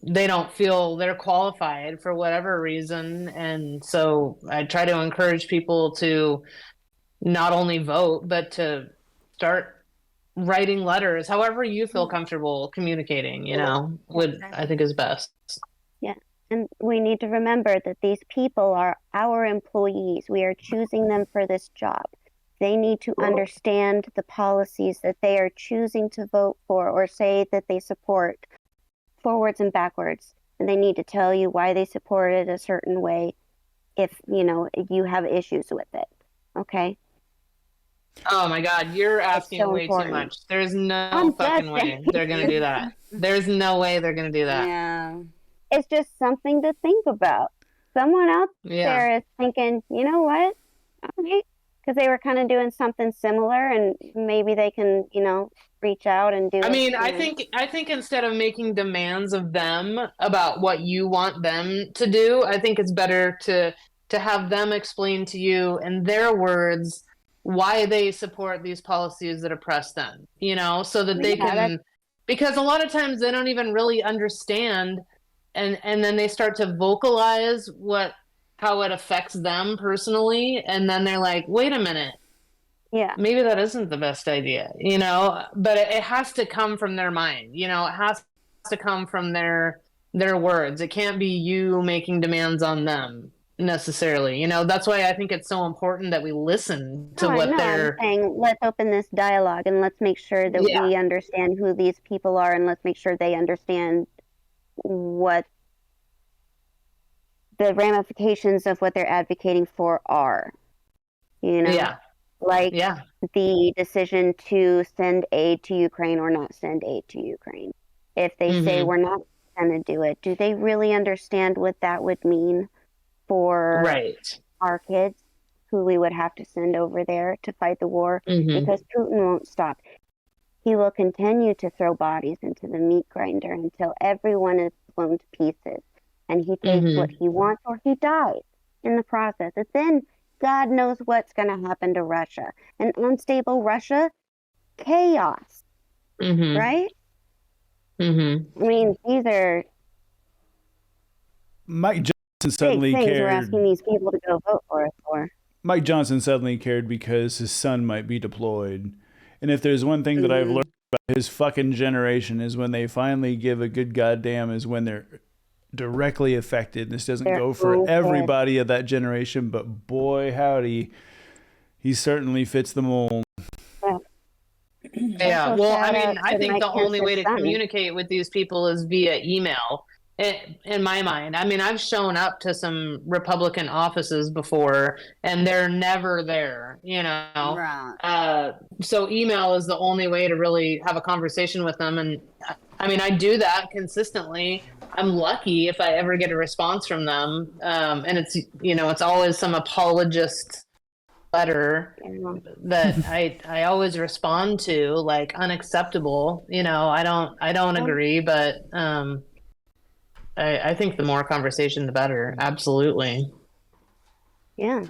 they don't feel they're qualified for whatever reason. And so I try to encourage people to not only vote, but to start writing letters, however you feel comfortable communicating, I think is best. Yeah. And we need to remember that these people are our employees. We are choosing them for this job. They need to understand the policies that they are choosing to vote for or say that they support, forwards and backwards. And they need to tell you why they support it a certain way if you have issues with it. Okay? Oh my God, you're asking so way important. Too much. There's no fucking way they're going to do that. There's no way they're going to do that. Yeah. It's just something to think about. Someone out there is thinking, you know what? All right. Because they were kind of doing something similar, and maybe they can, reach out and do. I mean, I think instead of making demands of them about what you want them to do, I think it's better to have them explain to you in their words why they support these policies that oppress them, so that they can, because a lot of times they don't even really understand, and then they start to vocalize how it affects them personally, and then they're like, wait a minute, maybe that isn't the best idea, but it has to come from their mind, it has to come from their words. It can't be you making demands on them necessarily, that's why I think it's so important that we listen to what they're saying. Let's open this dialogue and let's make sure that we understand who these people are, and let's make sure they understand what the ramifications of what they're advocating for are, the decision to send aid to Ukraine or not send aid to Ukraine. If they say we're not going to do it, do they really understand what that would mean for our kids who we would have to send over there to fight the war? Because Putin won't stop. He will continue to throw bodies into the meat grinder until everyone is blown to pieces, and he takes what he wants, or he dies in the process. And then God knows what's going to happen to Russia. An unstable Russia, chaos, right? I mean, these are Mike Johnson suddenly big things cared. we're asking these people to go vote for us for. Mike Johnson suddenly cared because his son might be deployed. And if there's one thing that I've learned about his fucking generation, is when they finally give a good goddamn is when they're directly affected. This doesn't go for everybody of that generation, but boy howdy, he certainly fits the mold. Yeah, well, I mean, I think the only way to communicate with these people is via email. In my mind, I mean, I've shown up to some Republican offices before, and they're never there, Right. So email is the only way to really have a conversation with them. And I mean, I do that consistently. I'm lucky if I ever get a response from them. And it's, it's always some apologist letter that I always respond to, like, unacceptable. I don't agree, but I think the more conversation, the better. Absolutely. Yeah.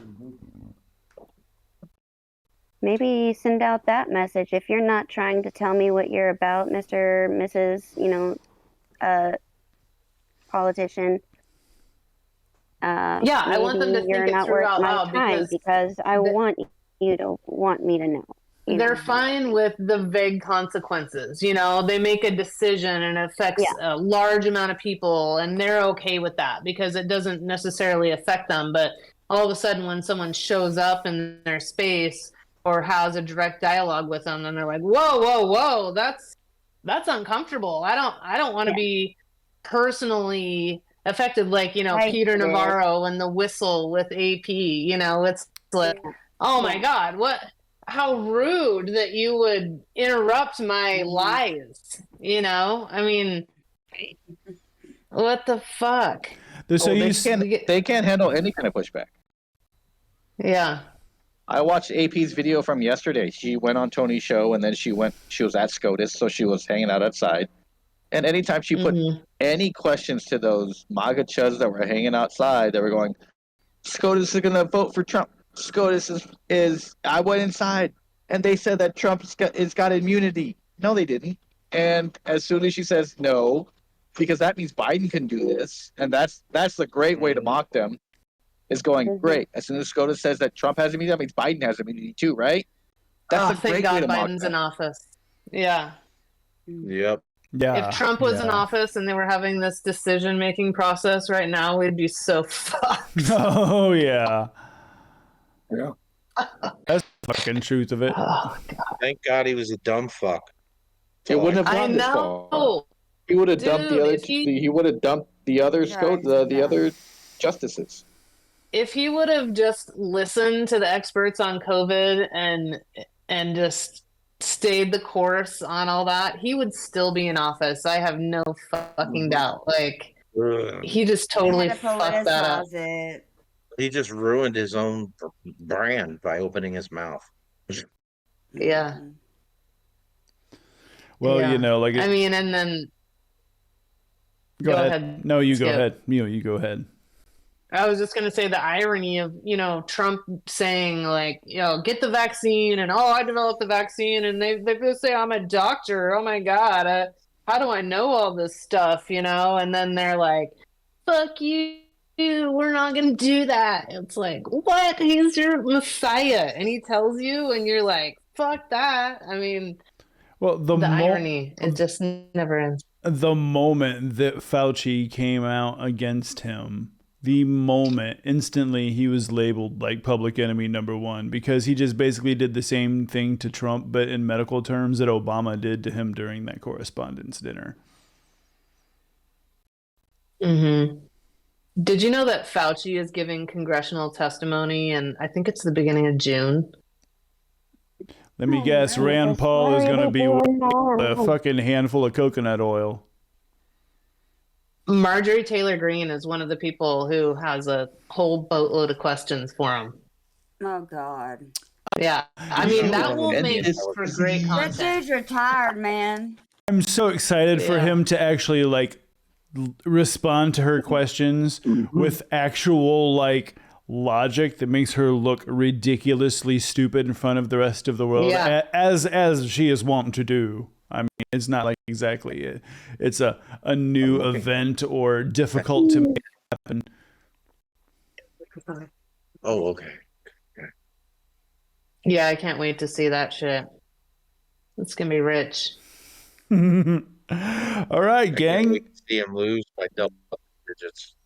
Maybe send out that message. If you're not trying to tell me what you're about, Mr., Mrs., politician. I want them to think it through out loud, because I want you to want me to know. They're fine with the vague consequences. They make a decision and it affects a large amount of people, and they're okay with that because it doesn't necessarily affect them. But all of a sudden when someone shows up in their space or has a direct dialogue with them, and they're like, whoa, that's uncomfortable. I don't want to be personally affected, like, Peter Navarro and the whistle with AP. It's like, oh my God, how rude that you would interrupt my lies. I mean, what the fuck? They can't handle any kind of pushback. Yeah. I watched AP's video from yesterday. She went on Tony's show, and then she was at SCOTUS, so she was hanging out outside. And anytime she put any questions to those MAGA chuds that were hanging outside, they were going, SCOTUS is going to vote for Trump. SCOTUS is I went inside, and they said that Trump's got immunity. No, they didn't. And as soon as she says no, because that means Biden can do this, and that's the great way to mock them, is going, great. As soon as SCOTUS says that Trump has immunity, that means Biden has immunity too, right? That's a thank great God way to mock Biden's them. in office. Yeah. Yep. Yeah. If Trump was in office and they were having this decision-making process right now, we'd be so fucked. Oh, yeah. Yeah. That's the fucking truth of it. Oh, God. Thank God he was a dumb fuck. It wouldn't have gone this far. He would have dumped the other. He would have dumped the other the other justices. If he would have just listened to the experts on COVID and just stayed the course on all that, he would still be in office. I have no fucking doubt. Like, he just totally fucked that up. He just ruined his own brand by opening his mouth. Yeah. Well, Yeah. like I mean, and then go ahead. No, you go ahead. You go ahead. I was just going to say the irony of, Trump saying, like, get the vaccine, and, I developed the vaccine, and they say I'm a doctor. Oh my God. How do I know all this stuff, And then they're like, fuck you. We're not going to do that. It's like, what? He's your messiah. And he tells you, and you're like, fuck that. I mean, well, the irony, it just never ends. The moment that Fauci came out against him, instantly he was labeled like public enemy #1, because he just basically did the same thing to Trump, but in medical terms, that Obama did to him during that correspondence dinner. Mm-hmm. Did you know that Fauci is giving congressional testimony, and I think it's the beginning of June? Let me guess, Rand Paul is going to be a fucking handful of coconut oil. Marjorie Taylor Greene is one of the people who has a whole boatload of questions for him. Oh, God. Yeah. I mean, that will make for great content. That dude's retired, man. I'm so excited for him to actually, like, respond to her questions with actual, like, logic that makes her look ridiculously stupid in front of the rest of the world, as she is wont to do. I mean, it's not like exactly it's a new event or difficult to make happen. Oh, okay. Yeah, I can't wait to see that shit. It's gonna be rich. All right, gang. I can't see him lose by double digits.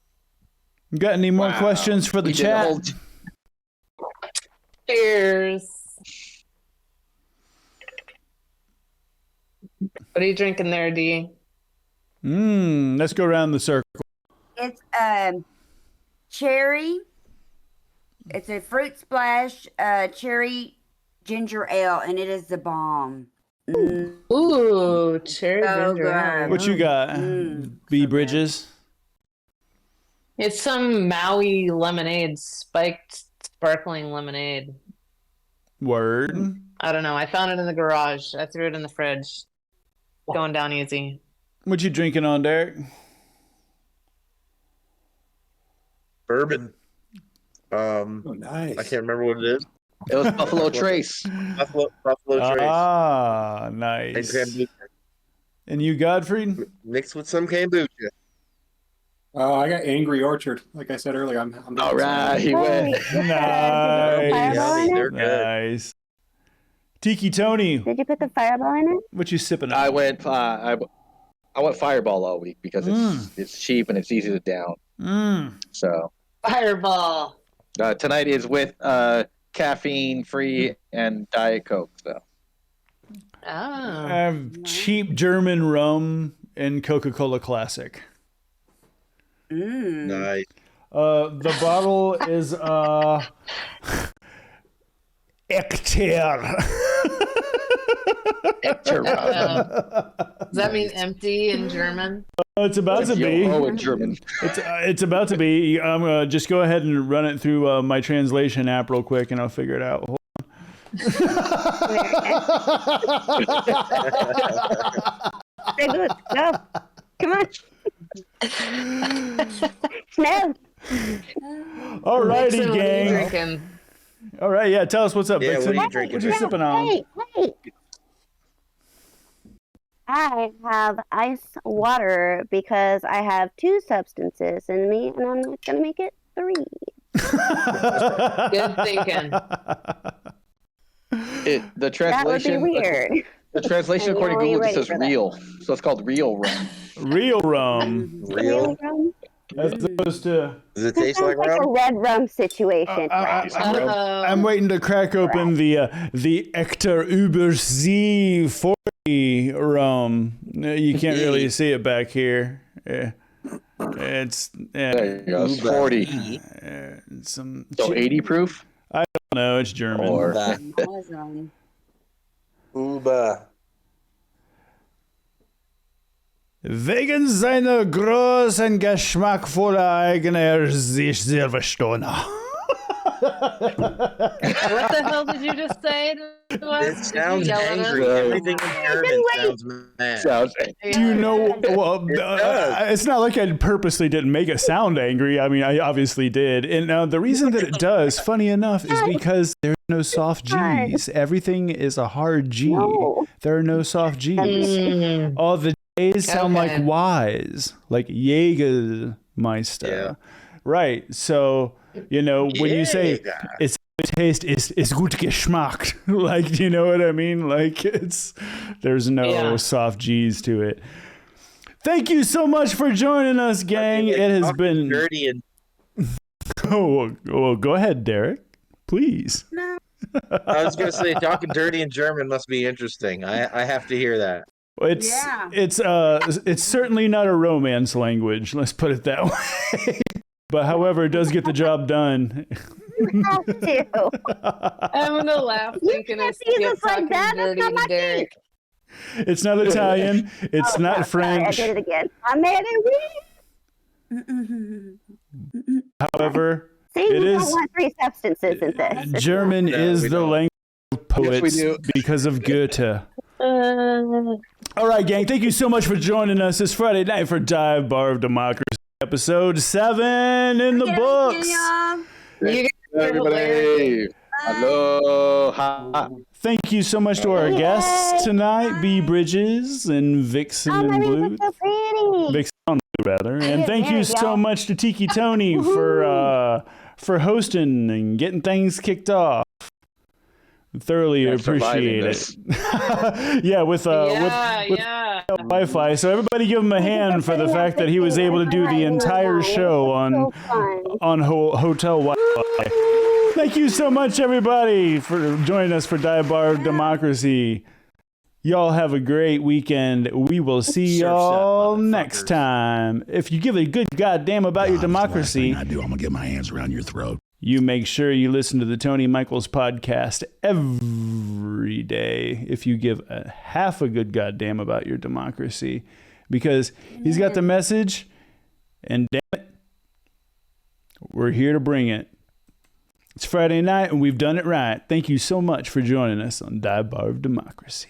Got any more questions for the chat? Cheers. What are you drinking there, D? Let's go around the circle. It's cherry. It's a fruit splash cherry ginger ale, and it is the bomb. Ooh, cherry ginger ale. What you got? B Bridges? It's some Maui lemonade, spiked sparkling lemonade. Word. I don't know. I found it in the garage. I threw it in the fridge. Going down easy. What you drinking on, Derek? Bourbon. Nice. I can't remember what it is. It was Buffalo Trace. Buffalo Trace. Ah, nice. And you, Godfrey? Mixed with some kombucha. I got Angry Orchard. Like I said earlier, I'm all right. He went. Nice. Tiki Tony. Did you put the Fireball in it? What you sipping on? I went Fireball all week because it's cheap and it's easy to down. So Fireball. Tonight is with caffeine free and Diet Coke. So Oh. I have cheap German rum and Coca-Cola Classic. Nice. The bottle is Ecter. Does that mean empty in German? It's about to be. Oh, in German. It's about to be. I'm gonna just go ahead and run it through my translation app real quick, and I'll figure it out. Hold on. Go. Come on. No. Alrighty, Nixon, what are you gang. drinking? All right, yeah. Tell us what's up. Yeah, Vixen. what are you drinking? What you sipping on? Hey. I have ice water because I have 2 substances in me, and I'm not going to make it 3. Good thinking. The That would be translation. weird. The translation And according to you're Google ready just says for that. real, so it's called real rum. Real rum, Real? as opposed to. Does it This taste sounds like like a rum? red rum situation. I'm waiting to crack open the Ecter Übersee 40 rum. You can't really see it back here. It's There you go. It's 40. some. So 80 proof. No, it's German. Or Uba. Wegen seiner großen geschmackvoller eigener sich selber Stoner. What the hell did you just say to us? It Did sounds you yell at us? angry. Everything in German sounds mad. sounds. Do you know? Well, it's not like I purposely didn't make it sound angry. I mean, I obviously did. And the reason that it does, funny enough, is because there's no soft G's. Everything is a hard G. No. There are no soft G's. All the J's sound like Y's, like Jägermeister. Yeah. Right. So, you know, when you say it's taste is gut geschmackt, like, you know what I mean? Like, there's no soft G's to it. Thank you so much for joining us, gang. It has been dirty and Oh, well, go ahead, Derek. Please. I was gonna say talking dirty in German must be interesting. I have to hear that. It's certainly not a romance language, let's put it that way. But however, it does get the job done. You have to. I'm gonna laugh thinking can't of see Skip this like talking that. That's dirty not to my Derek. It's not Italian. It's not No, sorry, French. I did it again. I made it. However, See, it we is don't want 3 substances in this. German No, is we the don't. language of poets do. because of Goethe. All right, gang. Thank you so much for joining us this Friday night for Dive Bar of Democracy, episode 7 in the books. You Everybody, aloha. Thank you so much to our guests tonight, B. Bridges and Vixen Oh, my and name's Blue. so pretty. Vixen on Blue, rather. And thank there you you so go. much to Tiki Tony for hosting and getting things kicked off. Thoroughly Yeah, surviving appreciate this. it. Yeah, with Wi-Fi. So everybody give him a hand for the fact that he was able to do the entire show on hotel Wi-Fi. Thank you so much, everybody, for joining us for Dive Bar of Democracy. Y'all have a great weekend. We will see y'all next time. If you give a good goddamn about your democracy, I do. I'm gonna get my hands around your throat. you make sure you listen to the Tony Michaels podcast every day if you give a half a good goddamn about your democracy, because he's got the message, and damn it, we're here to bring it. It's Friday night and we've done it right. Thank you so much for joining us on Dive Bar of Democracy.